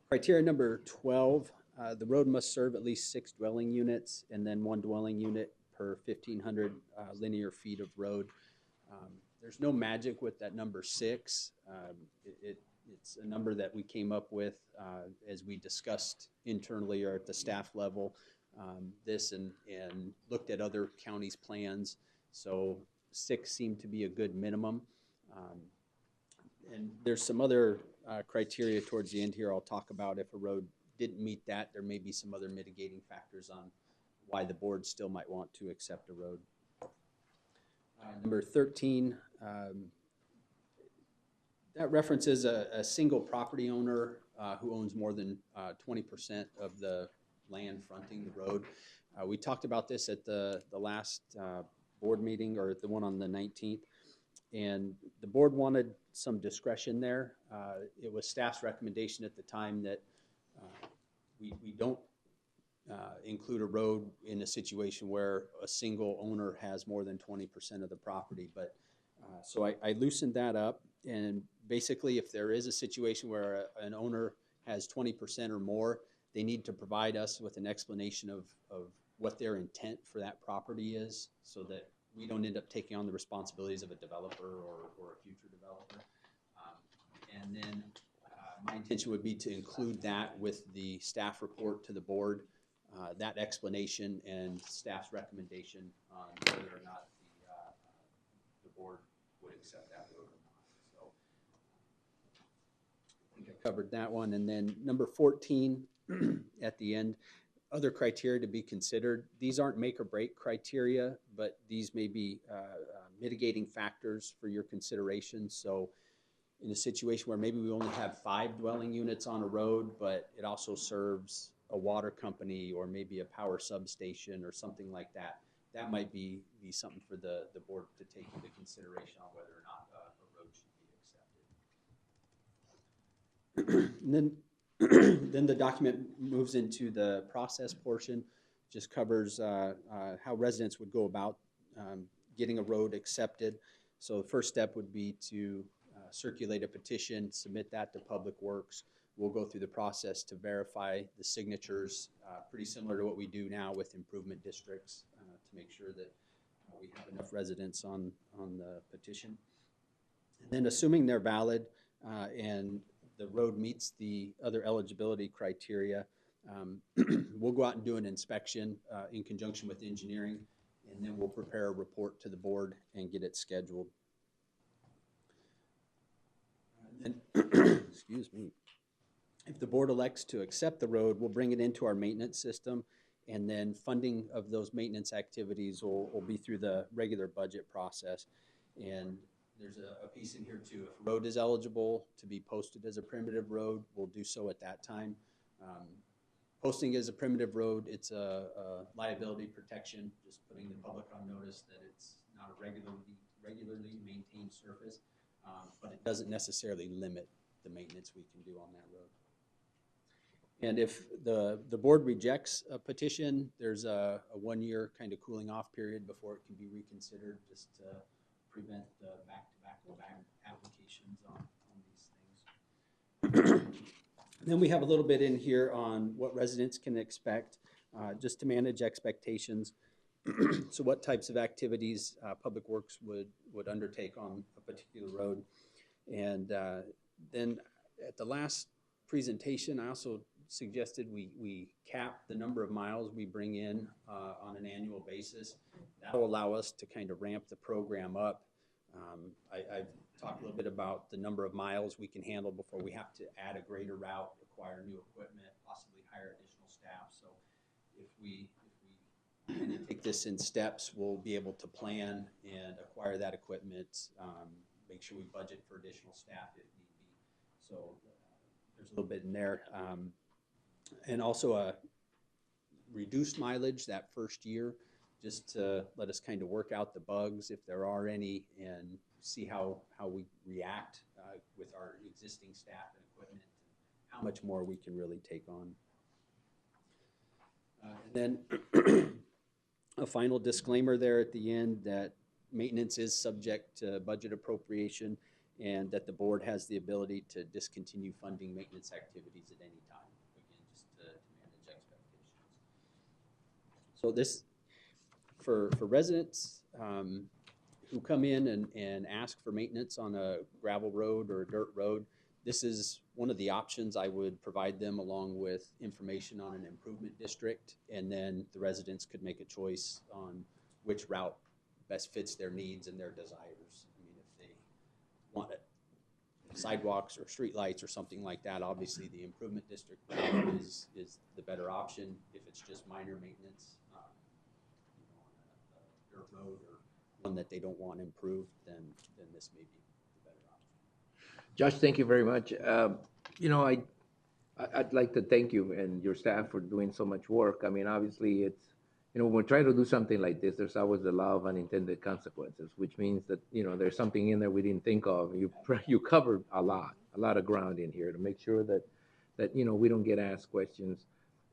Criteria number 12, the road must serve at least 6 dwelling units and then 1 dwelling unit per 1,500 linear feet of road. There's no magic with that number 6. It's a number that we came up with as we discussed internally or at the staff level this and looked at other counties' plans. So 6 seemed to be a good minimum. And there's some other criteria towards the end here I'll talk about. If a road didn't meet that, there may be some other mitigating factors on why the board still might want to accept a road. Number 13, that references a single property owner who owns more than 20% of the land fronting the road. We talked about this at the last board meeting, or the one on the 19th, and the board wanted some discretion there. It was staff's recommendation at the time that we don't include a road in a situation where a single owner has more than 20% of the property. But so I loosened that up, and basically if there is a situation where an owner has 20% or more, they need to provide us with an explanation of what their intent for that property is, so that we don't end up taking on the responsibilities of a developer or a future developer. And then my intention would be to include that with the staff report to the board that explanation and staff's recommendation on whether or not the board would accept that road or not. So I think I covered that one. And then number 14 at the end, other criteria to be considered. These aren't make or break criteria, but these may be mitigating factors for your consideration. So in a situation where maybe we only have 5 dwelling units on a road, but it also serves a water company or maybe a power substation or something like that, that might be something for the board to take into consideration on whether or not a road should be accepted. And then, then the document moves into the process portion, just covers how residents would go about getting a road accepted. So the first step would be to circulate a petition, submit that to Public Works. We'll go through the process to verify the signatures, pretty similar to what we do now with improvement districts, to make sure that we have enough residents on the petition. And then assuming they're valid and the road meets the other eligibility criteria, we'll go out and do an inspection in conjunction with engineering, and then we'll prepare a report to the board and get it scheduled. And excuse me. If the board elects to accept the road, we'll bring it into our maintenance system, and then funding of those maintenance activities will be through the regular budget process. And there's a piece in here too. If a road is eligible to be posted as a primitive road, we'll do so at that time. Posting as a primitive road, it's a liability protection, just putting the public on notice that it's not a regularly maintained surface, but it doesn't necessarily limit the maintenance we can do on that road. And if the board rejects a petition, there's a 1-year kind of cooling off period before it can be reconsidered, just to prevent the back-to-back applications on these things. Then we have a little bit in here on what residents can expect, just to manage expectations. So what types of activities Public Works would undertake on a particular road. And then at the last presentation, I also suggested we cap the number of miles we bring in on an annual basis. That'll allow us to kind of ramp the program up. I've talked a little bit about the number of miles we can handle before we have to add a greater route, acquire new equipment, possibly hire additional staff. So if we kind of take this in steps, we'll be able to plan and acquire that equipment, make sure we budget for additional staff if need be. So there's a little bit in there. And also a reduced mileage that first year, just to let us kind of work out the bugs if there are any, and see how we react with our existing staff and equipment, and how much more we can really take on. And then a final disclaimer there at the end that maintenance is subject to budget appropriation, and that the board has the ability to discontinue funding maintenance activities at any time, again, just to manage expectations. So this, for residents who come in and ask for maintenance on a gravel road or a dirt road, this is one of the options I would provide them, along with information on an improvement district, and then the residents could make a choice on which route best fits their needs and their desires. I mean, if they want it, sidewalks or street lights or something like that, obviously the improvement district route is the better option. If it's just minor maintenance, on a dirt road or one that they don't want improved, then this may be the better option. Josh, thank you very much. I'd like to thank you and your staff for doing so much work. I mean, obviously, it's, when we try to do something like this, there's always the law of unintended consequences, which means that, there's something in there we didn't think of. You covered a lot of ground in here to make sure that we don't get asked questions.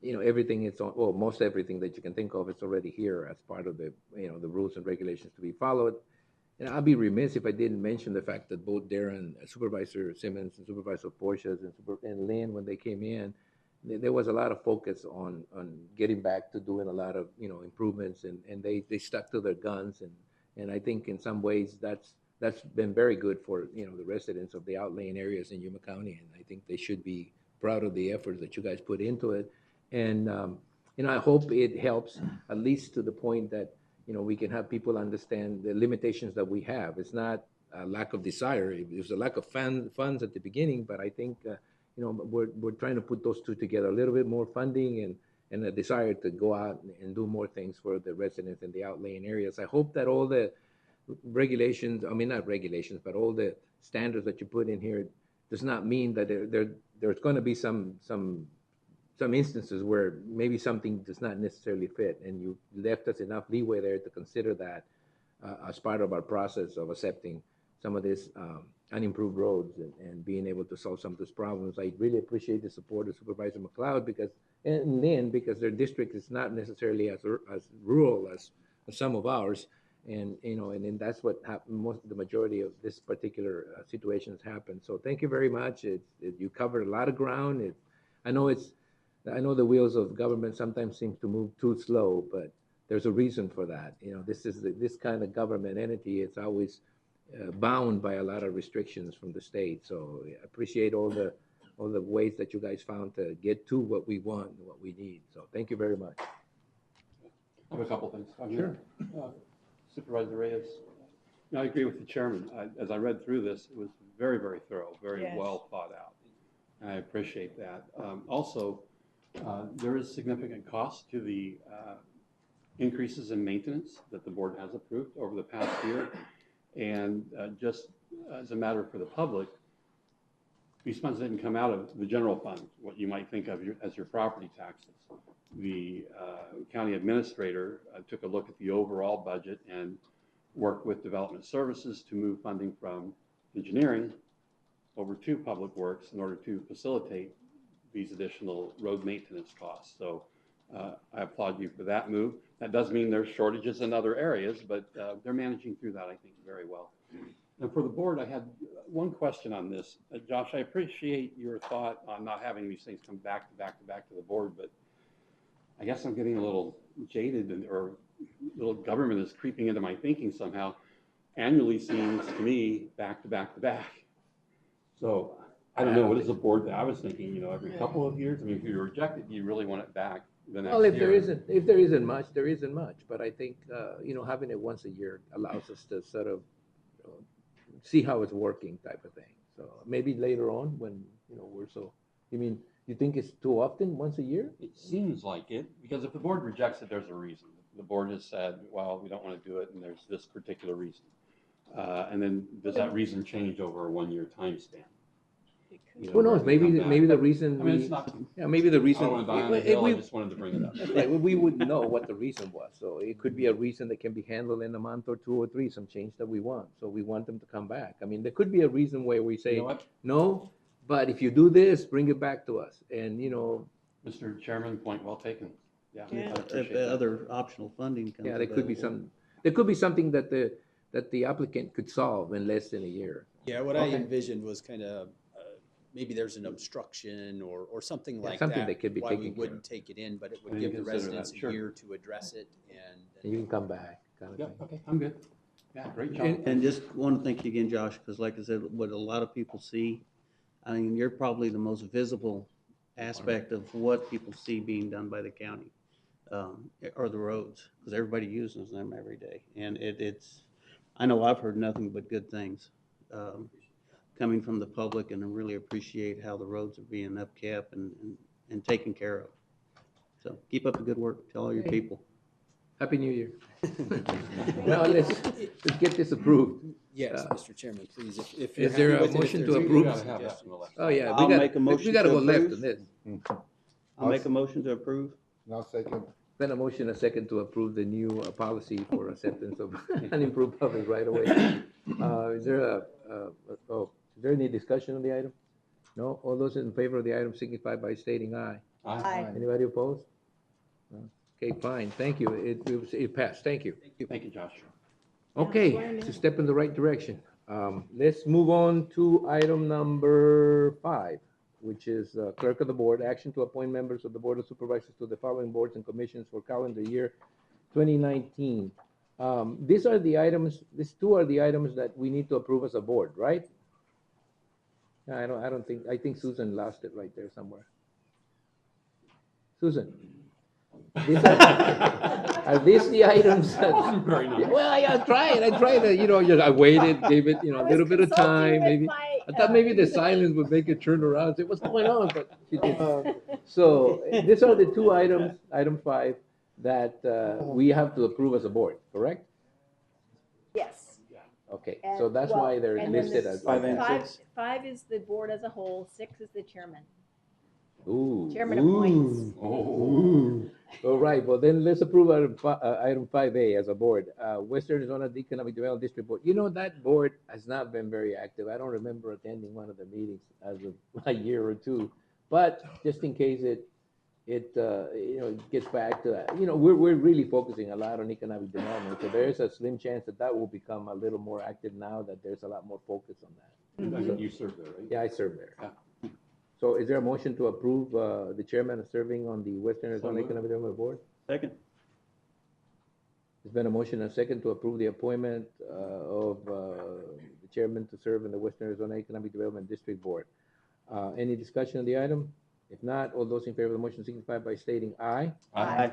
Everything is on, well, most everything that you can think of is already here as part of the, the rules and regulations to be followed. And I'd be remiss if I didn't mention the fact that both Darren, Supervisor Simmons, and Supervisor Porches and Lynn, when they came in, there was a lot of focus on getting back to doing a lot of improvements, and they stuck to their guns, and I think in some ways that's been very good for the residents of the outlying areas in Yuma County, and I think they should be proud of the efforts that you guys put into it. And I hope it helps at least to the point that, we can have people understand the limitations that we have. It's not a lack of desire. There's a lack of funds at the beginning, but I think, we're trying to put those two together, a little bit more funding and a desire to go out and do more things for the residents in the outlying areas. I hope that all the regulations, I mean, not regulations, but all the standards that you put in here does not mean that there's going to be some instances where maybe something does not necessarily fit, and you left us enough leeway there to consider that as part of our process of accepting some of these unimproved roads and being able to solve some of those problems. I really appreciate the support of Supervisor McLeod because their district is not necessarily as rural as some of ours, and then that's what happened. The majority of this particular situations happen. So thank you very much. You covered a lot of ground. I know the wheels of government sometimes seem to move too slow, but there's a reason for that. This kind of government entity. It's always bound by a lot of restrictions from the state. So I appreciate all the ways that you guys found to get to what we want and what we need. So thank you very much. I have a couple things. Sure. Supervisor Reyes, I agree with the chairman. As I read through this, it was very, very thorough, very well thought out. And I appreciate that. Also, there is significant cost to the increases in maintenance that the board has approved over the past year. And just as a matter for the public, these funds didn't come out of the general fund, what you might think of as your property taxes. The county administrator took a look at the overall budget and worked with development services to move funding from engineering over to public works in order to facilitate these additional road maintenance costs. So I applaud you for that move. That does mean there's shortages in other areas, but they're managing through that, I think, very well. And for the board, I had one question on this. Josh, I appreciate your thought on not having these things come back to the board, but I guess I'm getting a little jaded, or a little government is creeping into my thinking somehow. Annually seems to me back to back. So I don't know, what is the board, I was thinking, every couple of years. I mean, if you reject it, you really want it back the next year. If there isn't much, there isn't much. But I think, having it once a year allows us to sort of see how it's working type of thing. So maybe later on when, you think it's too often, once a year? It seems like it, because if the board rejects it, there's a reason. The board has said, well, we don't want to do it, and there's this particular reason. And then does that reason change over a 1-year time span? Who knows? Maybe the reason. I mean, it's not. Maybe the reason. I don't want to die on the hill. I just wanted to bring it up. That's right. We wouldn't know what the reason was. So it could be a reason that can be handled in a month or 2 or 3. Some change that we want. So we want them to come back. I mean, there could be a reason where we say no, but if you do this, bring it back to us. And Mr. Chairman, point well taken. Yeah. If the other optional funding comes. Yeah, there could be some. There could be something that the applicant could solve in less than a year. Yeah, what I envisioned was kind of maybe there's an obstruction or something like something that could be why taken we care wouldn't of. take it in, but it would Well, give you the consider residents that, sure. a year to address it. And you can come back. Kind of Yeah, thing. okay, I'm good. Yeah, great job. And just want to thank you again, Josh, because like I said, what a lot of people see, I mean, you're probably the most visible aspect of what people see being done by the county, are the roads, because everybody uses them every day. And it's, I know I've heard nothing but good things coming from the public, and I really appreciate how the roads are being upkept and taken care of. So keep up the good work to all your people. Happy New Year. Now let's get this approved. Yes, Mr. Chairman, please. If Is you're there happy a with it, motion if to there's any approve? suggestions. Oh yeah, I'll make a motion we gotta to go left approve. on this. I'll make a motion to approve. Now second. Then a motion, a second to approve the new policy for acceptance of unimproved public right away. Is there any discussion on the item? No? All those in favor of the item signify by stating aye. Aye. Anybody opposed? No? Okay, fine, thank you. It passed, thank you. Thank you, Josh. Okay, it's a step in the right direction. Let's move on to item number 5, which is clerk of the board, action to appoint members of the Board of Supervisors to the following boards and commissions for calendar year 2019. These two are the items that we need to approve as a board, right? I think Susan lost it right there somewhere. Susan? These are these the items? Very nice. Well, I tried to, I waited, gave it, a I was little bit of consulting time, with maybe. my, I thought maybe the silence would make it turn around, and say, what's going on? But she didn't. So these are the two items, item 5, that we have to approve as a board, correct? Yes. Okay, And- so that's well, why they're and then listed the as. Five and like that. six. Five is the board as a whole, 6 is the chairman. Ooh. Chairman appoints. Oh. All right, well then let's approve item 5A as a board. Western Arizona Economic Development District Board. That board has not been very active. I don't remember attending one of the meetings as of a year or two. But just in case it gets back to that, we're really focusing a lot on economic development. So there's a slim chance that will become a little more active now that there's a lot more focus on that. You served there, right? Yeah, I serve there. Yeah. So is there a motion to approve the chairman serving on the Western Arizona moved. Economic Development Board? Second. There's been a motion and a second to approve the appointment of the chairman to serve in the Western Arizona Economic Development District Board. Any discussion on the item? If not, all those in favor of the motion signify by stating aye. Aye.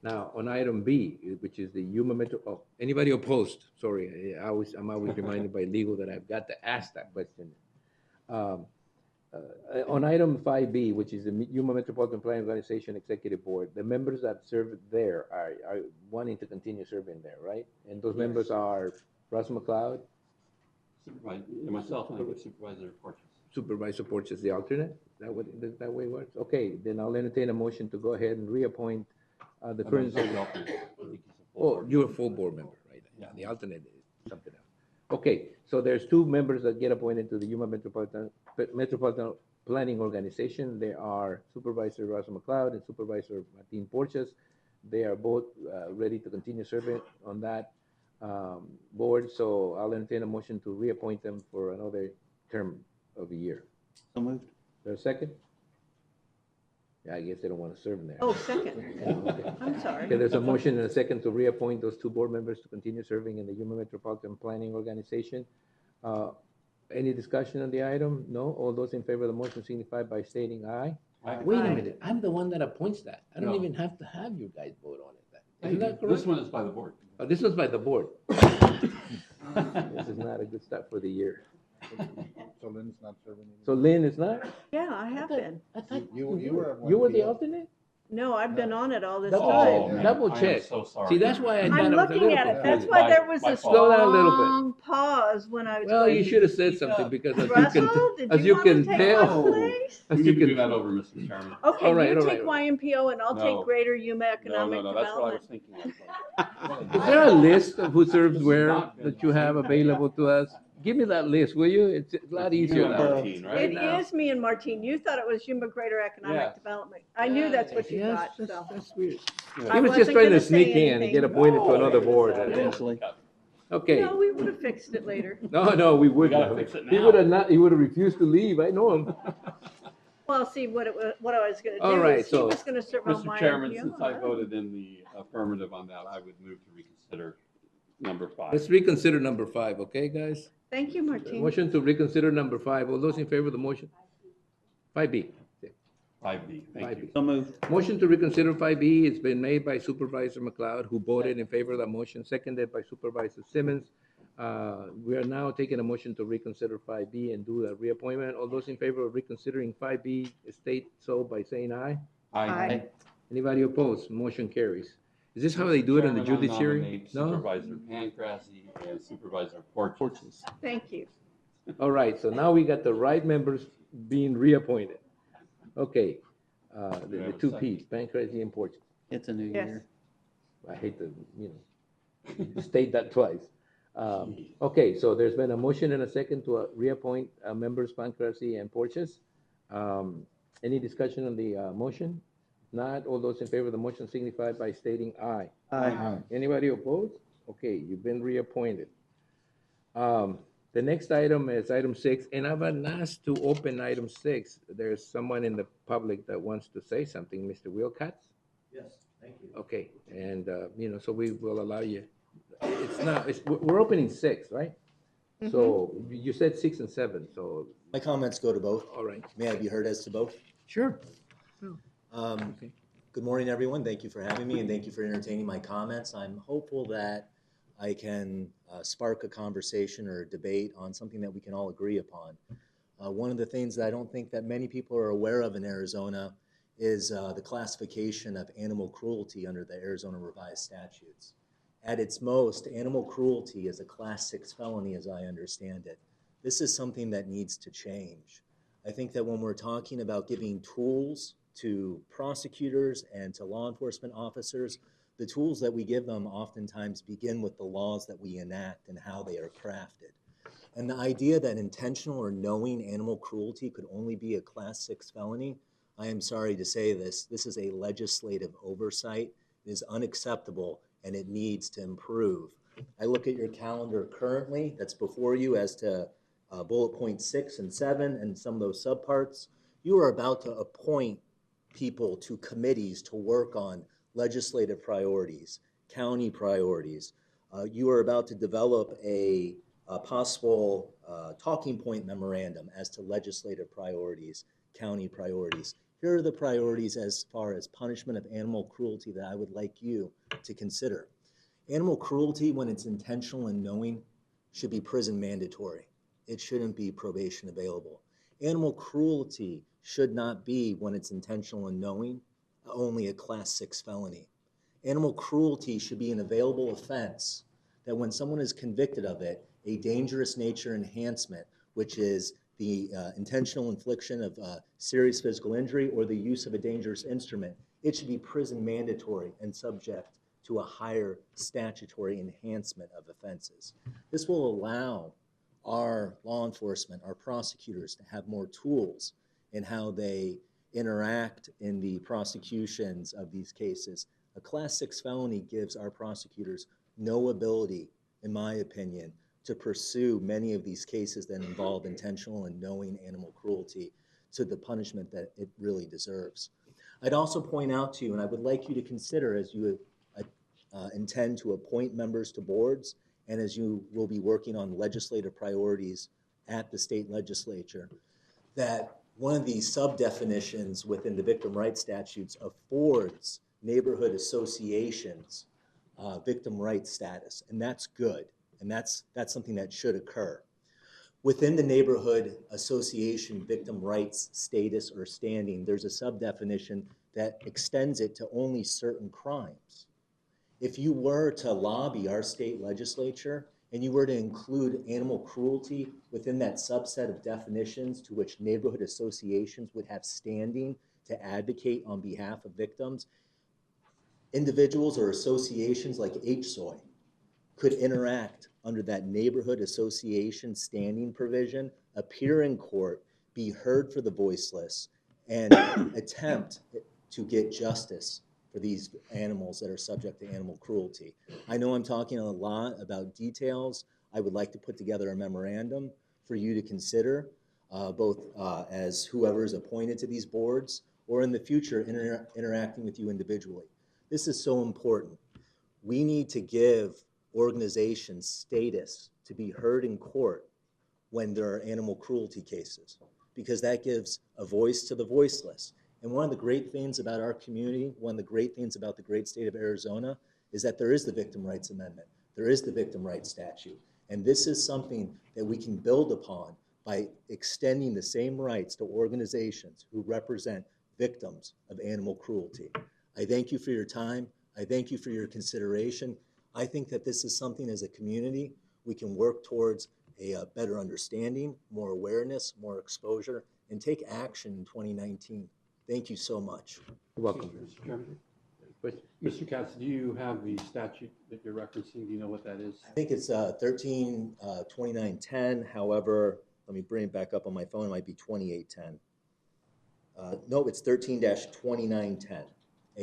Now, on item B, which is the Yuma Metro, anybody opposed? Sorry, I'm always reminded by legal that I've got to ask that question. On item 5B, which is the Yuma Metropolitan Planning Organization Executive Board, the members that serve there are wanting to continue serving there, right? And those members are Russ McLeod, Supervisor, myself, and I think Supervisor Porches. Supervisor Porch is the alternate. That way it works? Okay, then I'll entertain a motion to go ahead and reappoint the current. Oh, you're a full board member, right? Yeah, the alternate is something else. Okay, so there's two members that get appointed to the Yuma Metropolitan Planning Organization. They are Supervisor Russell McLeod and Supervisor Martin Porches. They are both ready to continue serving on that board, so I'll entertain a motion to reappoint them for another term of a year. So moved. Is there a second? Yeah, I guess they don't want to serve in there. Oh, second. Yeah, okay. I'm sorry. Okay, there's a motion and a second to reappoint those two board members to continue serving in the Yuma Metropolitan Planning Organization. Any discussion on the item? No? All those in favor of the motion signify by stating aye. Aye. Wait a Aye. minute, I'm the one that appoints that. I don't No. even have to have you guys vote on it. Hey, Isn't that correct? This one is by the board. Oh, this was by the board. This is not a good start for the year. So Lynn's not serving So anymore? Lynn is not? Yeah, I have been. I thought You were at one you were the PO. alternate? No, I've been on it all this Double time. check. Double I am check. so sorry. See, that's why I thought I'm I was a looking little at it. confused. That's why there was My a fault. Slow down a little bit. long pause when I was Well, going. you should have said Speak something up. because as Russell, you can, did as you you want to can take tell, my place? as We you can do can, that over, Mr. Chairman. Okay, All right, you all take right. YMPO and I'll No. take Greater Yuma No, Economic no, that's what I was Development. thinking. is there a list of who serves This has where not been that you have available to us? Give me that list, will you? It's a lot easier You and now. Martine, right? It now. is me and Martine. You thought it was Yuma Greater Economic Yes. Development. I knew that's what you Yes, thought, so. that's weird. Yeah. I He was just wasn't trying to gonna say sneak in and anything. get appointed to another board. Eventually. Okay. No, we would have fixed it later. No, we wouldn't. gotta fix it He now. would have not, he would have refused to leave. I know him. Well, see, what I was gonna All do right, is he so- was gonna serve on Mr. Chairman, YMPO. since I voted in the affirmative on that, I would move to reconsider number 5. Let's reconsider number 5, okay, guys? Thank you, Martine. Motion to reconsider number 5. All those in favor of the motion? 5B. 5B, thank you. So moved. Motion to reconsider 5B, it's been made by Supervisor McLeod, who voted in favor of the motion, seconded by Supervisor Simmons. We are now taking a motion to reconsider 5B and do a reappointment. All those in favor of reconsidering 5B state so by saying aye. Aye. Anybody opposed? Motion carries. Is this how they do it in the Chairman, I judiciary? nominate No? Supervisor Pancrazy and Supervisor Porches. Thank you. All right, so now we got the right members being reappointed. Okay, we the have a two second? Ps, Pancrazy and Porches. It's a new Yes. year. I hate to, state that twice. Okay, so there's been a motion and a second to reappoint members Pancrazy and Porches. Any discussion on the motion? Not, all those in favor of the motion signify by stating aye. Aye. Anybody opposed? Okay, you've been reappointed. The next item is item 6, and I've been asked to open item 6. There's someone in the public that wants to say something, Mr. Wilcox? Yes, thank you. Okay, and, so we will allow you. We're opening 6, right? So you said 6 and 7, so, My comments go to both. all right. May I be heard as to both? Sure. A Good morning, everyone. Thank you for having me and thank you for entertaining my comments. I'm hopeful that I can spark a conversation or a debate on something that we can all agree upon. One of the things that I don't think that many people are aware of in Arizona is the classification of animal cruelty under the Arizona revised statutes. At its most, animal cruelty is a class 6 felony as I understand it. This is something that needs to change. I think that when we're talking about giving tools to prosecutors and to law enforcement officers, the tools that we give them oftentimes begin with the laws that we enact and how they are crafted. And the idea that intentional or knowing animal cruelty could only be a class 6 felony, I am sorry to say this is a legislative oversight. It is unacceptable and it needs to improve. I look at your calendar currently that's before you as to bullet point 6 and 7 and some of those subparts. You are about to appoint people to committees to work on legislative priorities, county priorities. You are about to develop a possible talking point memorandum as to legislative priorities, county priorities. Here are the priorities as far as punishment of animal cruelty that I would like you to consider. Animal cruelty, when it's intentional and knowing, should be prison mandatory. It shouldn't be probation available. Animal cruelty should not be, when it's intentional and knowing, only a class 6 felony. Animal cruelty should be an available offense that when someone is convicted of it, a dangerous nature enhancement, which is the intentional infliction of serious physical injury or the use of a dangerous instrument, it should be prison mandatory and subject to a higher statutory enhancement of offenses. This will allow our law enforcement, our prosecutors to have more tools in how they interact in the prosecutions of these cases. A class 6 felony gives our prosecutors no ability, in my opinion, to pursue many of these cases that involve intentional and knowing animal cruelty to the punishment that it really deserves. I'd also point out to you, and I would like you to consider as you intend to appoint members to boards and as you will be working on legislative priorities at the state legislature, that one of the sub-definitions within the victim rights statutes affords neighborhood associations victim rights status, and that's good, and that's something that should occur. Within the neighborhood association victim rights status or standing, there's a sub-definition that extends it to only certain crimes. If you were to lobby our state legislature and you were to include animal cruelty within that subset of definitions to which neighborhood associations would have standing to advocate on behalf of victims, individuals or associations like HSOI could interact under that neighborhood association standing provision, appear in court, be heard for the voiceless, and attempt to get justice for these animals that are subject to animal cruelty. I know I'm talking a lot about details. I would like to put together a memorandum for you to consider, both as whoever is appointed to these boards or in the future interacting with you individually. This is so important. We need to give organizations status to be heard in court when there are animal cruelty cases, because that gives a voice to the voiceless. And one of the great things about our community, one of the great things about the great state of Arizona, is that there is the Victim Rights Amendment. There is the Victim Rights Statute. And this is something that we can build upon by extending the same rights to organizations who represent victims of animal cruelty. I thank you for your time. I thank you for your consideration. I think that this is something as a community we can work towards a better understanding, more awareness, more exposure, and take action in 2019. Thank you so much. You're welcome. Mr. Chairman. Mr. Katz, do you have the statute that you're referencing? Do you know what that is? I think it's 132910. However, let me bring it back up on my phone. It might be 2810. No, it's 13-2910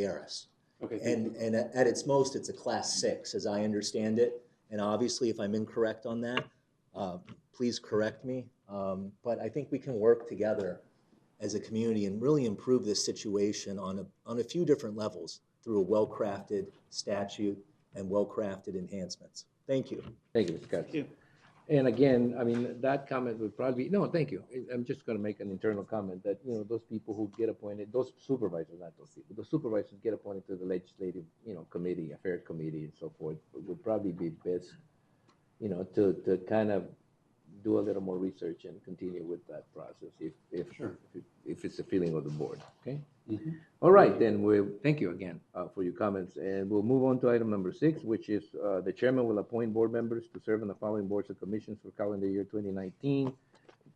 ARS. Okay. And at its most, it's a class 6, as I understand it. And obviously, if I'm incorrect on that, please correct me. But I think we can work together as a community and really improve this situation on a few different levels through a well-crafted statute and well-crafted enhancements. Thank you. Thank you, Mr. Katz. Thank you. And again, I mean, that comment would probably, no, thank you. I'm just gonna make an internal comment that, those people who get appointed, those supervisors, not those people, the supervisors get appointed to the legislative, committee, affair committee and so forth, would probably be best, to kind of do a little more research and continue with that process Sure. if it's the feeling of the board, okay? Mhm. All right, then thank you again for your comments, and we'll move on to item number 6, which is the chairman will appoint board members to serve on the following boards and commissions for calendar year 2019.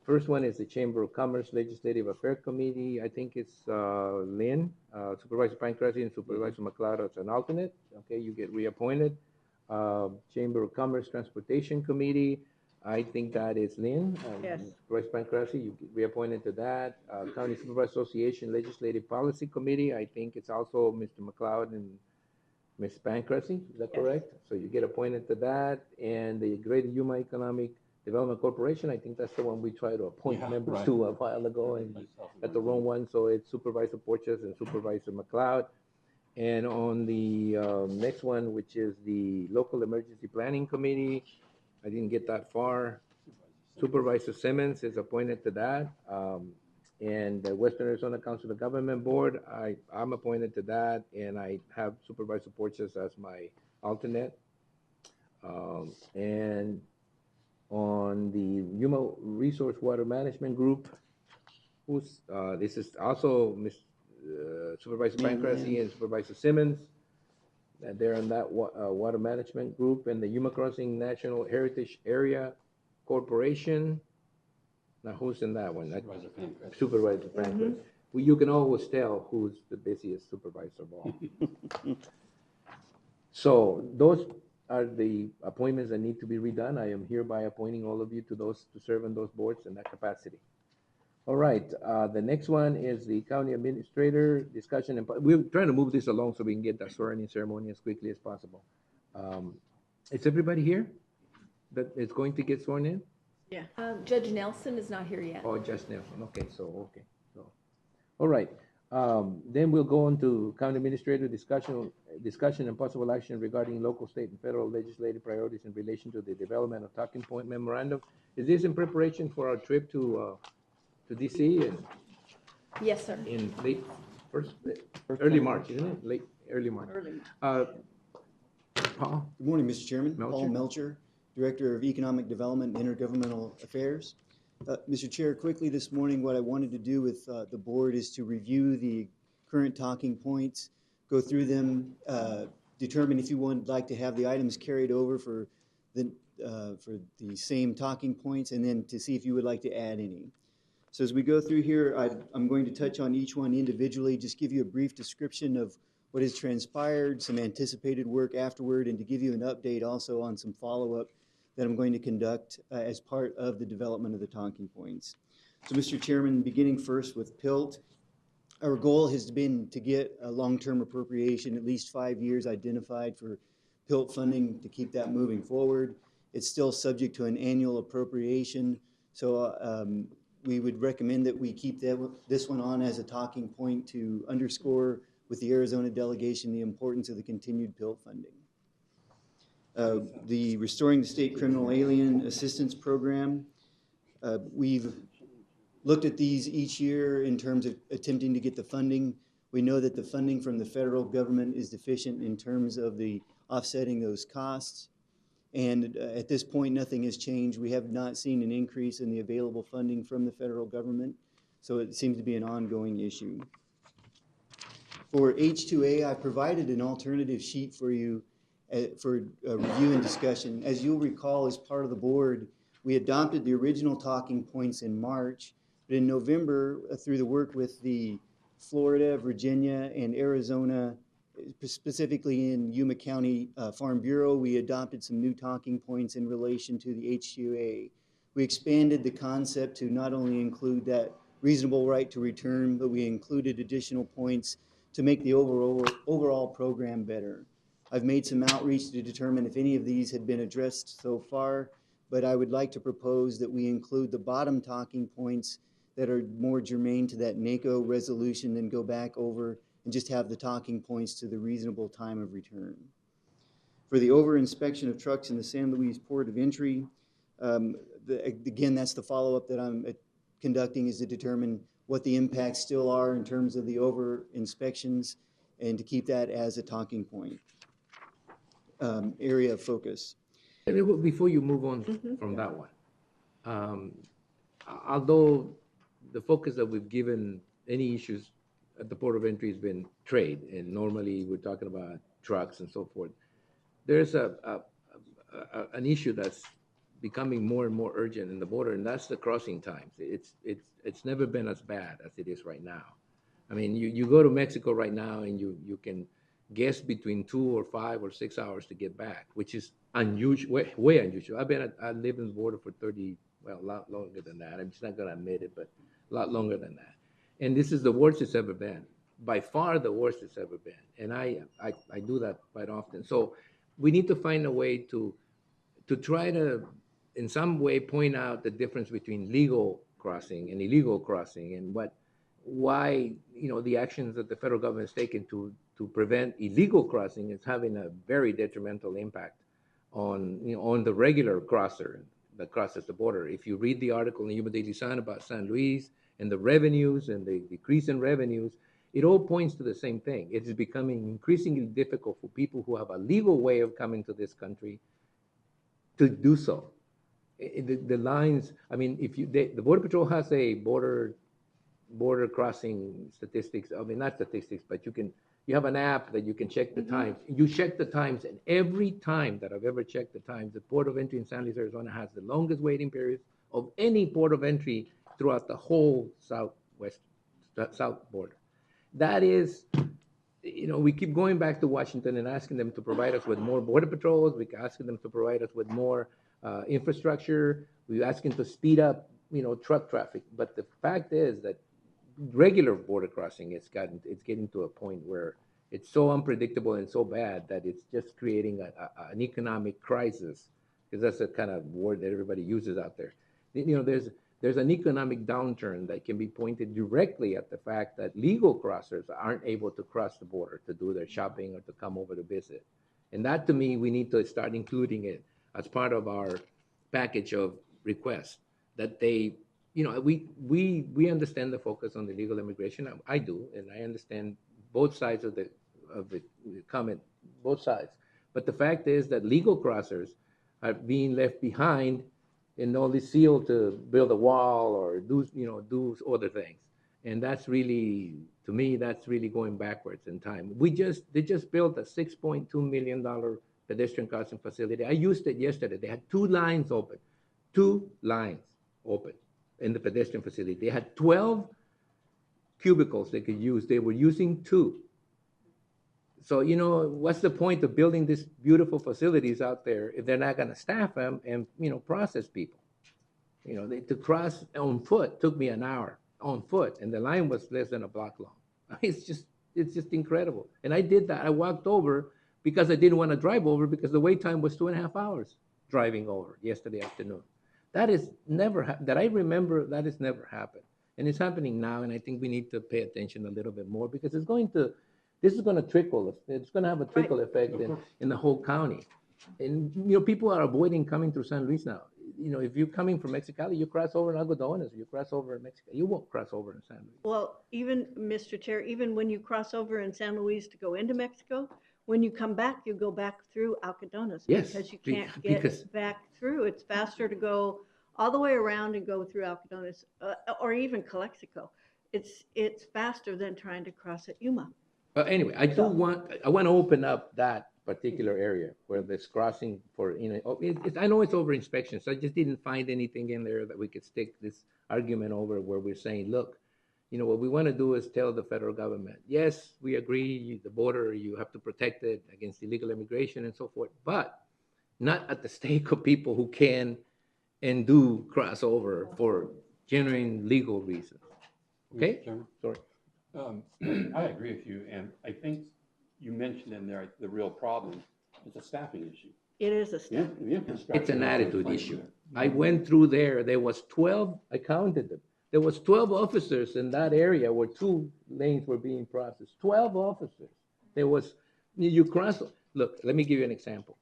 First one is the Chamber of Commerce Legislative Affairs Committee. I think it's Lynn, Supervisor Pancrase, and Supervisor McLeod as an alternate. Okay, you get reappointed. Chamber of Commerce Transportation Committee. I think that is Lynn. Yes. Supervisor Pancrase, you get reappointed to that. County Supervisor Association Legislative Policy Committee. I think it's also Mr. McLeod and Ms. Pancrase. Is that Yes. correct? So you get appointed to that. And the Greater Yuma Economic Development Corporation, I think that's the one we tried to appoint Yeah, members right. to a while ago and got the wrong one. So it's Supervisor Porches and Supervisor McLeod. And on the next one, which is the Local Emergency Planning Committee, I didn't get that far. Supervisor Simmons is appointed to that. And the Western Arizona Council of Government Board, I'm appointed to that, and I have Supervisor Porches as my alternate. And on the Yuma Resource Water Management Group, this is also Supervisor Pancrase and Supervisor Simmons. And they're in that water management group, and the Yuma Crossing National Heritage Area Corporation. Now, who's in that one? Supervisor Pancrase. Supervisor Pancrase. Well, you can always tell who's the busiest supervisor of all. So those are the appointments that need to be redone. I am hereby appointing all of you to serve on those boards in that capacity. All right, the next one is the county administrator discussion, and we're trying to move this along so we can get that swearing-in ceremony as quickly as possible. Is everybody here that is going to get sworn in? Yeah. Judge Nelson is not here yet. Oh, just Nelson, okay, so, all right. Then we'll go on to county administrator discussion and possible action regarding local, state, and federal legislative priorities in relation to the development of talking point memorandum. Is this in preparation for our trip to DC and Yes, sir. in early March, isn't it? Early March. Paul? Good morning, Mr. Chairman. Melcher. Paul Melcher, Director of Economic Development and Intergovernmental Affairs. Mr. Chair, quickly this morning, what I wanted to do with the board is to review the current talking points, go through them, determine if you would like to have the items carried over for the same talking points, and then to see if you would like to add any. So as we go through here, I'm going to touch on each one individually, just give you a brief description of what has transpired, some anticipated work afterward, and to give you an update also on some follow-up that I'm going to conduct as part of the development of the talking points. So Mr. Chairman, beginning first with PILT, our goal has been to get a long-term appropriation, at least 5 years identified for PILT funding to keep that moving forward. It's still subject to an annual appropriation, so we would recommend that we keep this one on as a talking point to underscore with the Arizona delegation the importance of the continued PILT funding. The Restoring the State Criminal Alien Assistance Program, we've looked at these each year in terms of attempting to get the funding. We know that the funding from the federal government is deficient in terms of the offsetting those costs. And at this point, nothing has changed. We have not seen an increase in the available funding from the federal government, so it seems to be an ongoing issue. For H2A, I provided an alternative sheet for you for review and discussion. As you'll recall, as part of the board, we adopted the original talking points in March, but in November, through the work with the Florida, Virginia, and Arizona, specifically in Yuma County Farm Bureau, we adopted some new talking points in relation to the H2A. We expanded the concept to not only include that reasonable right to return, but we included additional points to make the overall program better. I've made some outreach to determine if any of these had been addressed so far, but I would like to propose that we include the bottom talking points that are more germane to that NACO resolution, then go back over and just have the talking points to the reasonable time of return. For the over-inspection of trucks in the San Luis Port of Entry, Again, that's the follow-up that I'm conducting, is to determine what the impacts still are in terms of the over inspections and to keep that as a talking point, area of focus. Before you move on from that one, although the focus that we've given any issues at the port of entry has been trade, and normally we're talking about trucks and so forth, there's an issue that's becoming more and more urgent in the border, and that's the crossing times. It's never been as bad as it is right now. I mean, you go to Mexico right now and you can guess between 2 or 5 or 6 hours to get back, which is unusual, way unusual. I lived in the border for 30, well, a lot longer than that. I'm just not going to admit it, but a lot longer than that. And this is the worst it's ever been, by far the worst it's ever been. And I do that quite often. So we need to find a way to try to, in some way, point out the difference between legal crossing and illegal crossing, and why the actions that the federal government has taken to prevent illegal crossing is having a very detrimental impact on the regular crosser that crosses the border. If you read the article in the Yuma Daily Sun about San Luis and the revenues and the decrease in revenues, it all points to the same thing. It is becoming increasingly difficult for people who have a legal way of coming to this country to do so. The lines, I mean, the Border Patrol has a border crossing statistics. I mean, not statistics, but you have an app that you can check the times. You check the times, and every time that I've ever checked the times, the port of entry in San Luis, Arizona has the longest waiting periods of any port of entry throughout the whole south border. That is, we keep going back to Washington and asking them to provide us with more border patrols. We're asking them to provide us with more infrastructure. We're asking to speed up, truck traffic. But the fact is that regular border crossing, it's getting to a point where it's so unpredictable and so bad that it's just creating an economic crisis, because that's the kind of word that everybody uses out there. There's an economic downturn that can be pointed directly at the fact that legal crossers aren't able to cross the border to do their shopping or to come over to visit. And that, to me, we need to start including it as part of our package of requests, that they, we understand the focus on the legal immigration. I do, and I understand both sides of the comment, both sides. But the fact is that legal crossers are being left behind in all this zeal to build a wall or do other things. And that's really, to me, that's really going backwards in time. They just built a $6.2 million pedestrian crossing facility. I used it yesterday. They had 2 lines open in the pedestrian facility. They had 12 cubicles they could use. They were using 2. So, what's the point of building these beautiful facilities out there if they're not going to staff them and, process people? To cross on foot took me an hour on foot, and the line was less than a block long. It's just incredible. And I did that. I walked over because I didn't want to drive over, because the wait time was 2.5 hours driving over yesterday afternoon. That is never, that I remember, that has never happened. And it's happening now, and I think we need to pay attention a little bit more, because this is going to trickle. It's going to have a trickle effect in the whole county. And, people are avoiding coming through San Luis now. If you're coming from Mexicali, you cross over in Algodones, you cross over in Mexico. You won't cross over in San Luis. Well, even, Mr. Chair, even when you cross over in San Luis to go into Mexico, when you come back, you go back through Algodones. Yes, Because you can't get back through. It's faster to go all the way around and go through Algodones, or even Calexico. It's faster than trying to cross at Yuma. But anyway, I want to open up that particular area where this crossing for, I know it's over inspection, so I just didn't find anything in there that we could stick this argument over, where we're saying, look, what we want to do is tell the federal government, yes, we agree, the border, you have to protect it against illegal immigration and so forth, but not at the stake of people who can and do cross over for genuine legal reasons. Okay? Sorry. I agree with you, and I think you mentioned in there the real problem is a staffing issue. It is a staffing. It's an attitude issue. I went through there. There was 12, I counted them. There was 12 officers in that area where 2 lanes were being processed. 12 officers. There was, look, let me give you an example.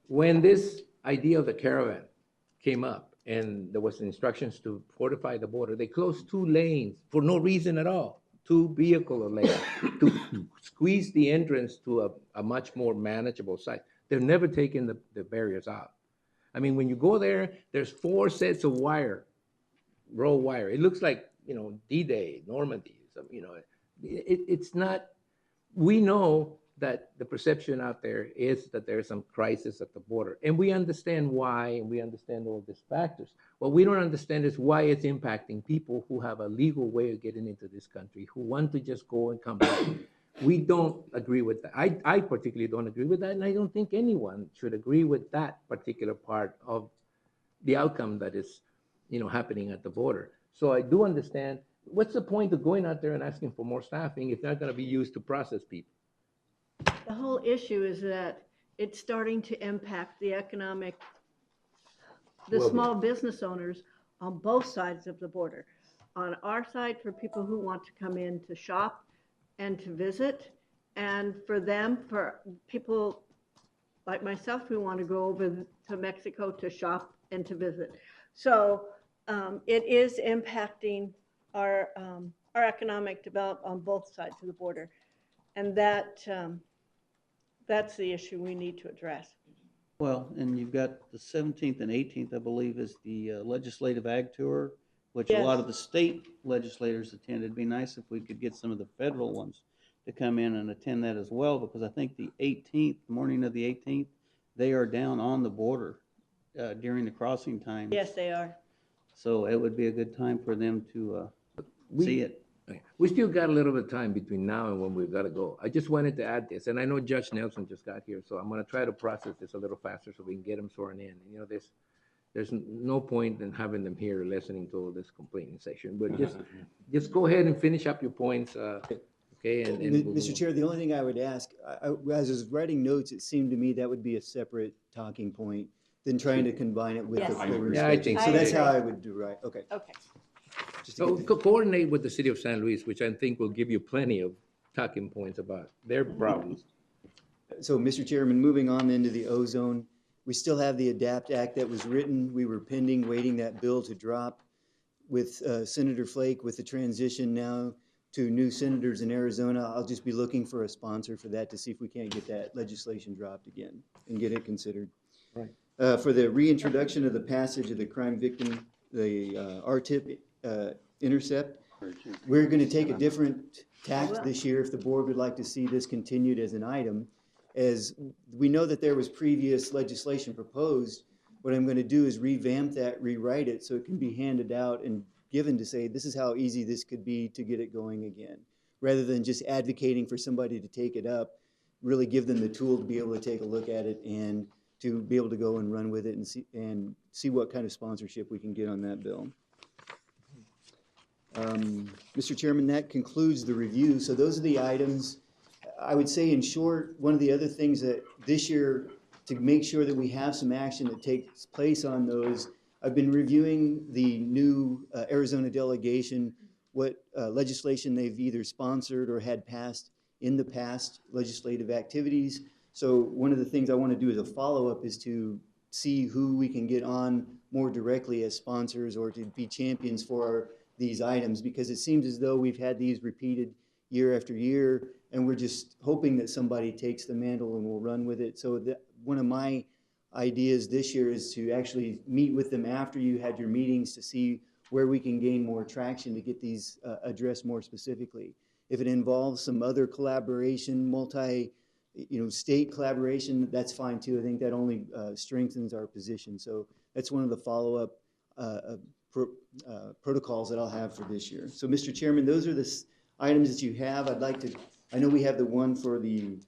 When this idea of the caravan came up and there was instructions to fortify the border, they closed 2 lanes for no reason at all, 2 vehicle lanes to squeeze the entrance to a much more manageable site. They're never taking the barriers out. I mean, when you go there, there's 4 sets of wire, raw wire. It looks like, D-Day, Normandy, it's not, we know that the perception out there is that there's some crisis at the border. And we understand why, and we understand all these factors. What we don't understand is why it's impacting people who have a legal way of getting into this country, who want to just go and come back. We don't agree with that. I particularly don't agree with that, and I don't think anyone should agree with that particular part of the outcome that is, happening at the border. So I do understand, what's the point of going out there and asking for more staffing if not going to be used to process people? The whole issue is that it's starting to impact the Well, small business owners on both sides of the border. On our side, for people who want to come in to shop and to visit, and for people like myself who want to go over to Mexico to shop and to visit. So it is impacting our economic development on both sides of the border. And that's the issue we need to address. Well, and you've got the 17th and 18th, I believe, is the legislative ag tour, which a lot of the state legislators attend. It'd be nice if we could get some of the federal ones to come in and attend that as well, because I think the 18th, morning of the 18th, they are down on the border during the crossing times. Yes, they are. So it would be a good time for them to see it. We still got a little bit of time between now and when we've got to go. I just wanted to add this, and I know Judge Nelson just got here, so I'm going to try to process this a little faster so we can get him sworn in. There's no point in having them here listening to all this complaining section, but just go ahead and finish up your points, okay? And Mr. Chair, the only thing I would ask, as I was writing notes, it seemed to me that would be a separate talking point than trying to combine it with Yes. the program. Yeah, I think So so. that's how I would do, right, okay. Okay. Just to So get that. coordinate with the city of San Luis, which I think will give you plenty of talking points about their problems. So, Mr. Chairman, moving on into the ozone, we still have the ADAPT Act that was written. We were pending, waiting that bill to drop with Senator Flake. With the transition now to new senators in Arizona, I'll just be looking for a sponsor for that to see if we can't get that legislation dropped again and get it considered. Right. For the reintroduction of the passage of the crime victim, the RTIP intercept, we're going to take a different tact this year if the board would like to see this continued as an item. As we know that there was previous legislation proposed, what I'm going to do is revamp that, rewrite it so it can be handed out and given to say, this is how easy this could be to get it going again. Rather than just advocating for somebody to take it up, really give them the tool to be able to take a look at it and to be able to go and run with it and see what kind of sponsorship we can get on that bill. Mr. Chairman, that concludes the review. So those are the items. I would say in short, one of the other things that this year, to make sure that we have some action that takes place on those, I've been reviewing the new Arizona delegation, what legislation they've either sponsored or had passed in the past legislative activities. So one of the things I want to do as a follow-up is to see who we can get on more directly as sponsors or to be champions for these items, because it seems as though we've had these repeated year after year, and we're just hoping that somebody takes the mantle and will run with it. So that one of my ideas this year is to actually meet with them after you had your meetings to see where we can gain more traction to get these addressed more specifically. If it involves some other collaboration, state collaboration, that's fine too. I think that only strengthens our position. So that's one of the follow-up protocols that I'll have for this year. So, Mr. Chairman, those are the items that you have. I know we have the one for the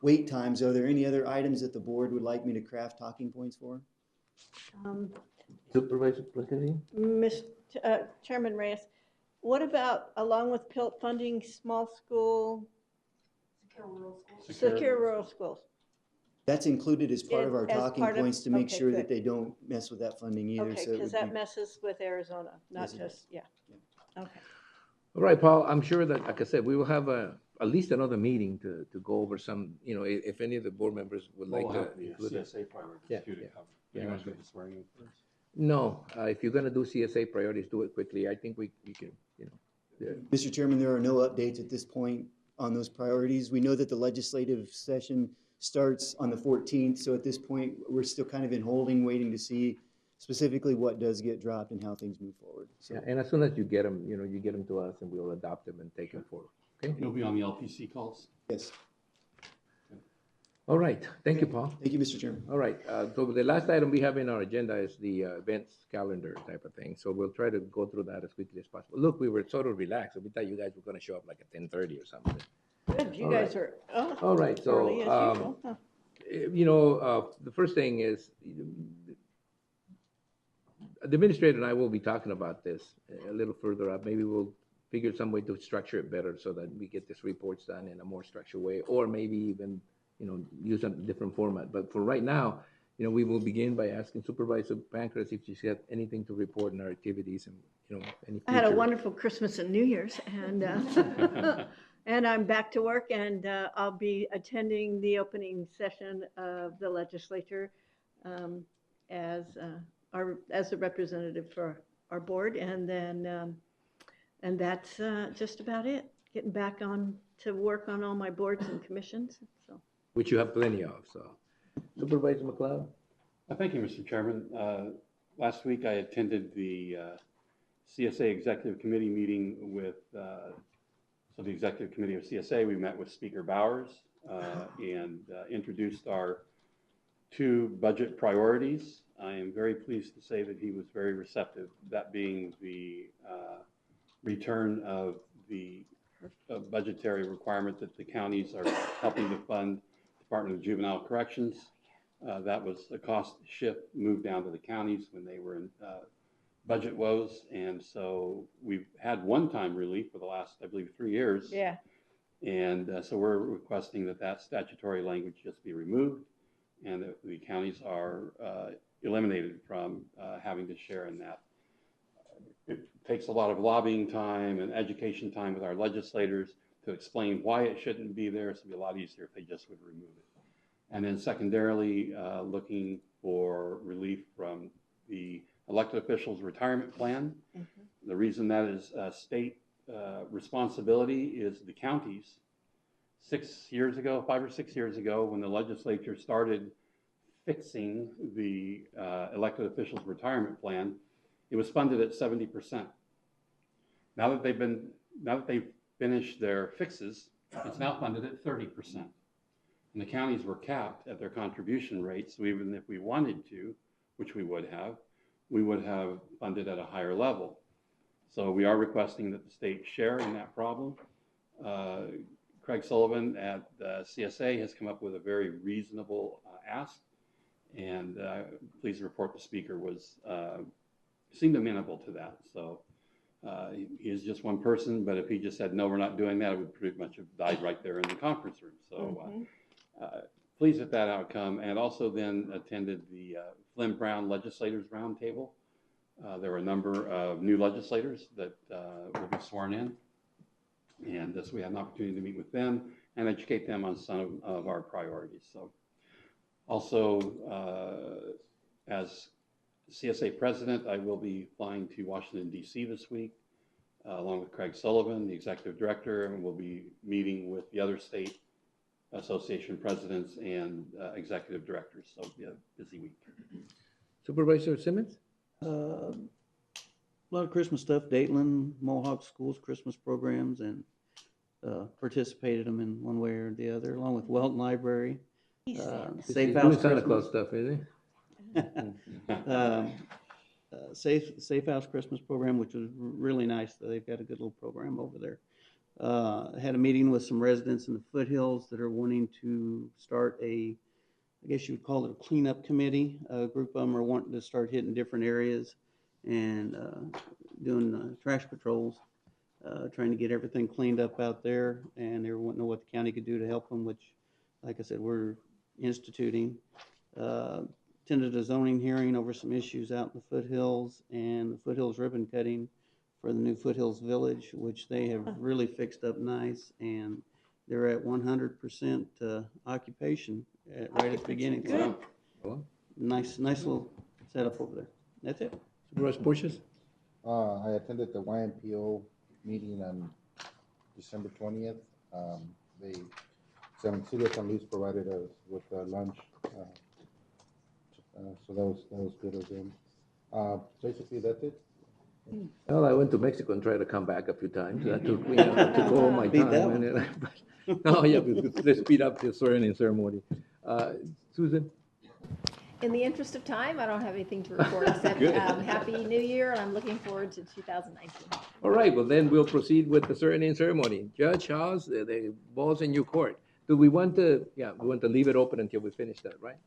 wait times. Are there any other items that the board would like me to craft talking points for? Supervisor Placencia? Chairman Reyes, what about, along with PILT funding, small school, secure rural schools? That's included as part of our As talking part of- points to make okay, sure good. that they don't mess with that funding either. Okay, So it because would that be- messes with Arizona, not Yes, it just, yeah. Okay. All right, Paul, I'm sure that, like I said, we will have at least another meeting to go over some, if any of the board members would like to. The include it. CSA part, Yeah, due to yeah. cover. Yeah, You want that's to do right. the swearing in first? No, if you're gonna do CSA priorities, do it quickly. I think we can, you know. Mr. Chairman, there are no updates at this point on those priorities. We know that the legislative session starts on the 14th, so at this point, we're still kind of in holding, waiting to see specifically what does get dropped and how things move forward. So, Yeah, and as soon as you get them, you know, you get them to us and we'll adopt them and take them forward. Okay? You'll be on the LPC calls? yes. All right. Thank you, Paul. Thank you, Mr. Chairman. All right. So the last item we have in our agenda is the events calendar type of thing. So we'll try to go through that as quickly as possible. Look, we were sort of relaxed. We thought you guys were going to show up like at 10:30 or something. Good, you All guys right. are, All right. early as So, usual. Huh. you know, the first thing is the administrator and I will be talking about this a little further up. Maybe we'll figure some way to structure it better so that we get these reports done in a more structured way, or maybe even, you know, use a different format. But for right now, you know, we will begin by asking Supervisor Pancras if she's got anything to report in our activities and, you know, any future. I had a wonderful Christmas and New Year's, and and I'm back to work, and I'll be attending the opening session of the legislature as a representative for our board, and then and that's just about it. Getting back on to work on all my boards and commissions. So. Which you have plenty of. So, Supervisor McLeod. Thank you, Mr. Chairman. Last week I attended the CSA Executive Committee meeting with, so the Executive Committee of CSA, we met with Speaker Bowers and introduced our 2 budget priorities. I am very pleased to say that he was very receptive, that being the return of the budgetary requirement that the counties are helping to fund Department of Juvenile Corrections. That was a cost shift moved down to the counties when they were in budget woes. And so we've had one-time relief for the last, I believe, 3 years. Yeah. And so we're requesting that that statutory language just be removed and that the counties are eliminated from having to share in that. It takes a lot of lobbying time and education time with our legislators to explain why it shouldn't be there. So it'd be a lot easier if they just would remove it. And then secondarily, looking for relief from the elected officials' retirement plan. Mm-hmm. The reason that is state responsibility is the counties. 6 years ago, 5 or 6 years ago, when the legislature started fixing the elected officials' retirement plan, it was funded at 70%. Now that they've finished their fixes, it's now funded at 30%. And the counties were capped at their contribution rates, so even if we wanted to, which we would have funded at a higher level. So we are requesting that the state share in that problem. Craig Sullivan at CSA has come up with a very reasonable ask, and pleased to report the speaker seemed amenable to that. So he is just one person, but if he just said, no, we're not doing that, it would pretty much have died right there in the conference room. So pleased with that outcome, and also then attended the Flynn Brown Legislators Roundtable. There were a number of new legislators that will be sworn in, and so we had an opportunity to meet with them and educate them on some of our priorities. So also, as CSA president, I will be flying to Washington, D.C. this week, along with Craig Sullivan, the executive director, and we'll be meeting with the other state association presidents and executive directors. So it'll be a busy week. Supervisor Simmons? A lot of Christmas stuff, Dateland, Mohawk Schools Christmas programs, and participated in them in one way or the other, along with Welton Library. Safe House Santa Christmas. Claus stuff, is he? Safe House Christmas program, which was really nice. They've got a good little program over there. Had a meeting with some residents in the foothills that are wanting to start I guess you would call it a cleanup committee. A group of them are wanting to start hitting different areas and doing trash patrols, trying to get everything cleaned up out there. And they were wanting to know what the county could do to help them, which, like I said, we're instituting. Attended a zoning hearing over some issues out in the foothills and the foothills ribbon cutting for the new Foothills Village, which they have really fixed up nice, and they're at 100% occupation right at the beginning. Good. So nice little setup over there. That's it. Supervisor Porches? I attended the YMPO meeting on December 20th. They, San Luis provided us with lunch. So that was good of them. Basically, that's it. Well, I went to Mexico and tried to come back a few times. That took me, took all my Beat that time. one. And then no, yeah, but let's speed up the swearing-in ceremony. Susan? In the interest of time, I don't have anything to report except Good. Happy New Year, and I'm looking forward to 2019. All right, well, then we'll proceed with the swearing-in ceremony. Judge Haas, the ball's in your court. Do we want to, we want to leave it open until we finish that, right?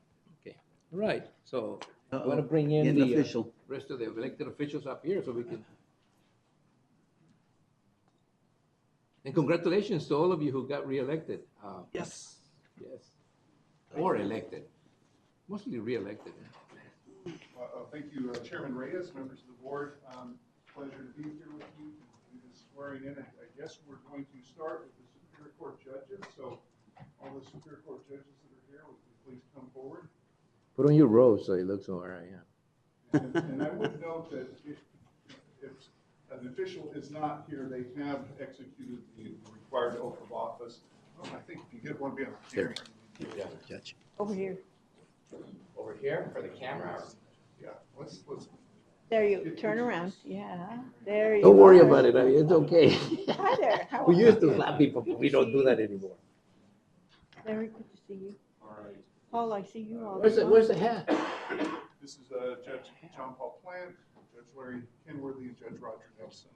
Okay, all right, so I want to bring in Getting the official. rest of the elected officials up here so we can. And congratulations to all of you who got reelected. Yes. Yes, or elected, mostly reelected. Thank you, Chairman Reyes, members of the board. Pleasure to be here with you. Do this swearing in. I guess we're going to start with the Superior Court judges. So all the Superior Court judges that are here, would you please come forward? Put on your robes so it looks all right, yeah. And I would note that if an official is not here, they have executed the required oath of office. Well, I think if you get one to be on the hearing. Judge. Over here. Over here for the camera? Yeah, let's. There you, turn around, yeah, there you Don't worry are. about it, I mean, it's okay. Hi there, how are We you? used to slap people, but we don't do that anymore. Very good to see you. All right. Paul, I see you all. Where's the hat? This is Judge John Paul Plant, Judge Larry Kenworthy, and Judge Roger Nelson.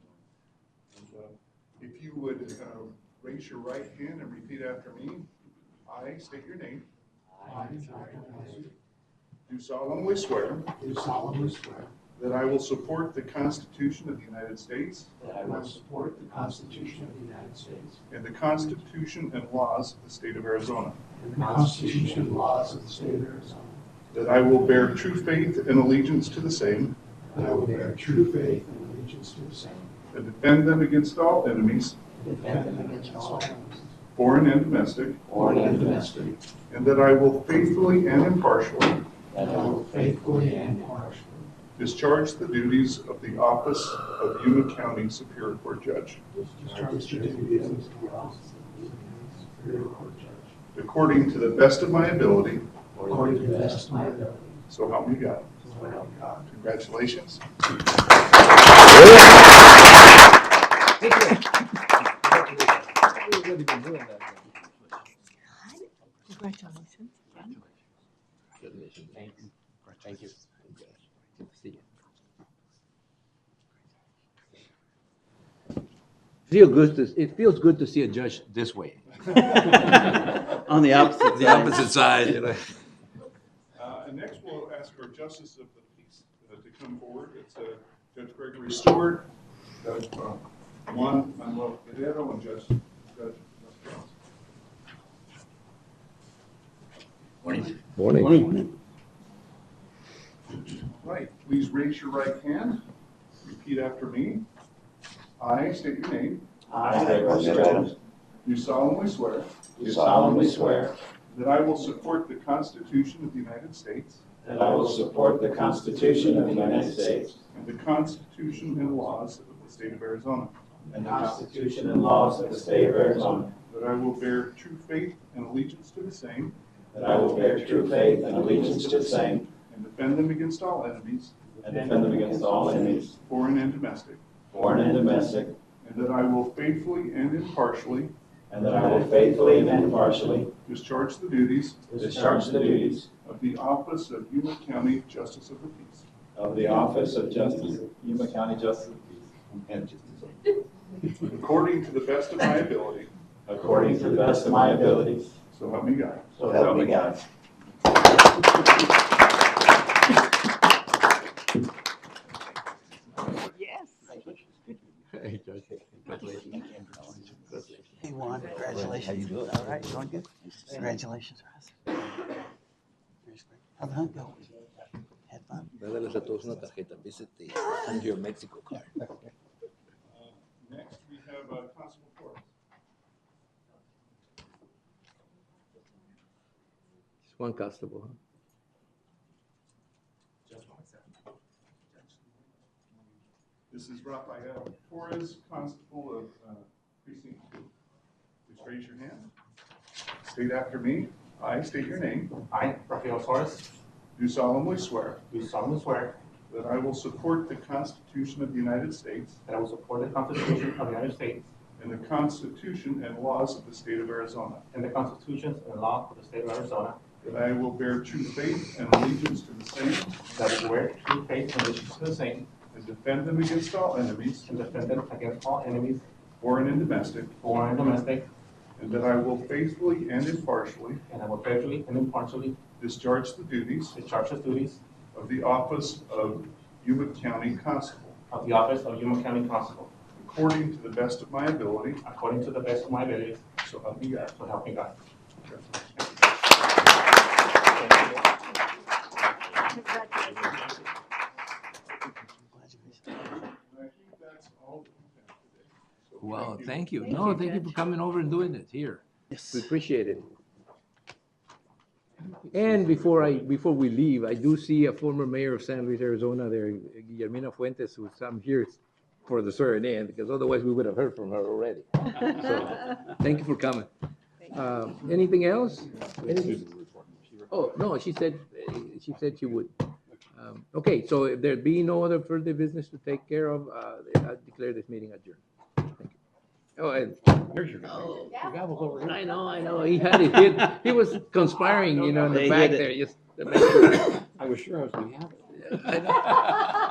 And, if you would raise your right hand and repeat after me. I state your name. I, Do solemnly swear do solemnly swear that I will support the Constitution of the United States that I will support the Constitution of the United States and the Constitution and laws of the state of Arizona, and the Constitution and laws of the state of Arizona, that I will bear true faith and allegiance to the same that I will bear true faith and allegiance to the same, and defend them against all enemies, and defend them against all enemies, foreign and domestic, foreign and domestic, and that I will faithfully and impartially that I will faithfully and impartially discharge the duties of the office of Yuma County Superior Court Judge discharge the duties of the office of Superior Court Judge according to the best of my ability, according to the best of my ability. so help me God. So help me God. Congratulations. Congratulations. Thank you. Good to see you. It feels good to see a judge this way. On the opposite The side. opposite side, you know. And next we'll ask our Justice of the Peace to come forward. It's Judge Gregory Stewart, Judge Juan Manuel Guerrero, and Judge Morning. Right, please raise your right hand. Repeat after me. I state your name. I, Gregory Stewart, Do solemnly swear do solemnly swear that I will support the Constitution of the United States that I will support the Constitution of the United States and the Constitution and laws of the state of Arizona, and the Constitution and laws of the state of Arizona, that I will bear true faith and allegiance to the same that I will bear true faith and allegiance to the same, and defend them against all enemies, and defend them against all enemies, foreign and domestic, foreign and domestic, and that I will faithfully and impartially and that I will faithfully and impartially discharge the duties discharge the duties of the office of Yuma County Justice of the Peace, of the office of Justice, Yuma County Justice of the Peace, according to the best of my ability, according to the best of my abilities. so help me God. So help me God. Yes. Hey, Judge. Congratulations. Hey, Juan, congratulations. How you doing? All right, going good? Congratulations, Russ. How'd the hunt go? Had fun? Dale a todos una tarjeta. Visit your Mexico card. Next, we have Constable Torres. Just one constable, huh? This is Rafael Torres, Constable of Precinct 2. Please raise your hand. State after me. I state your name. I, Rafael Torres, Do solemnly swear do solemnly swear that I will support the Constitution of the United States that I will support the Constitution of the United States and the Constitution and laws of the state of Arizona. and the constitutions and laws of the state of Arizona, That I will bear true faith and allegiance to the same that I will bear true faith and allegiance to the same, and defend them against all enemies, and defend them against all enemies, foreign and domestic, foreign and domestic, and that I will faithfully and impartially and I will faithfully and impartially discharge the duties discharge the duties of the office of Yuma County Constable of the office of Yuma County Constable, according to the best of my ability, according to the best of my abilities, so help me God. so help me God. And I think that's all that we have today. So Wow, thank you. Thank you, No, thank you for Judge. coming over and doing it here. Yes. We appreciate it. And before we leave, I do see a former mayor of San Luis, Arizona there, Guillermina Fuentes, who's I'm here for the swearing in, because otherwise we would have heard from her already. So, thank you for coming. Anything else? Anything? Oh, no, she said she would. Okay, so if there be no other further business to take care of, I declare this meeting adjourned. Thank you. Oh, and here's your gavel. Your gavel's over here. I know. He had it hid. He was conspiring, in the They back hid it. there, just to make sure. I was sure I was gonna have it. I know.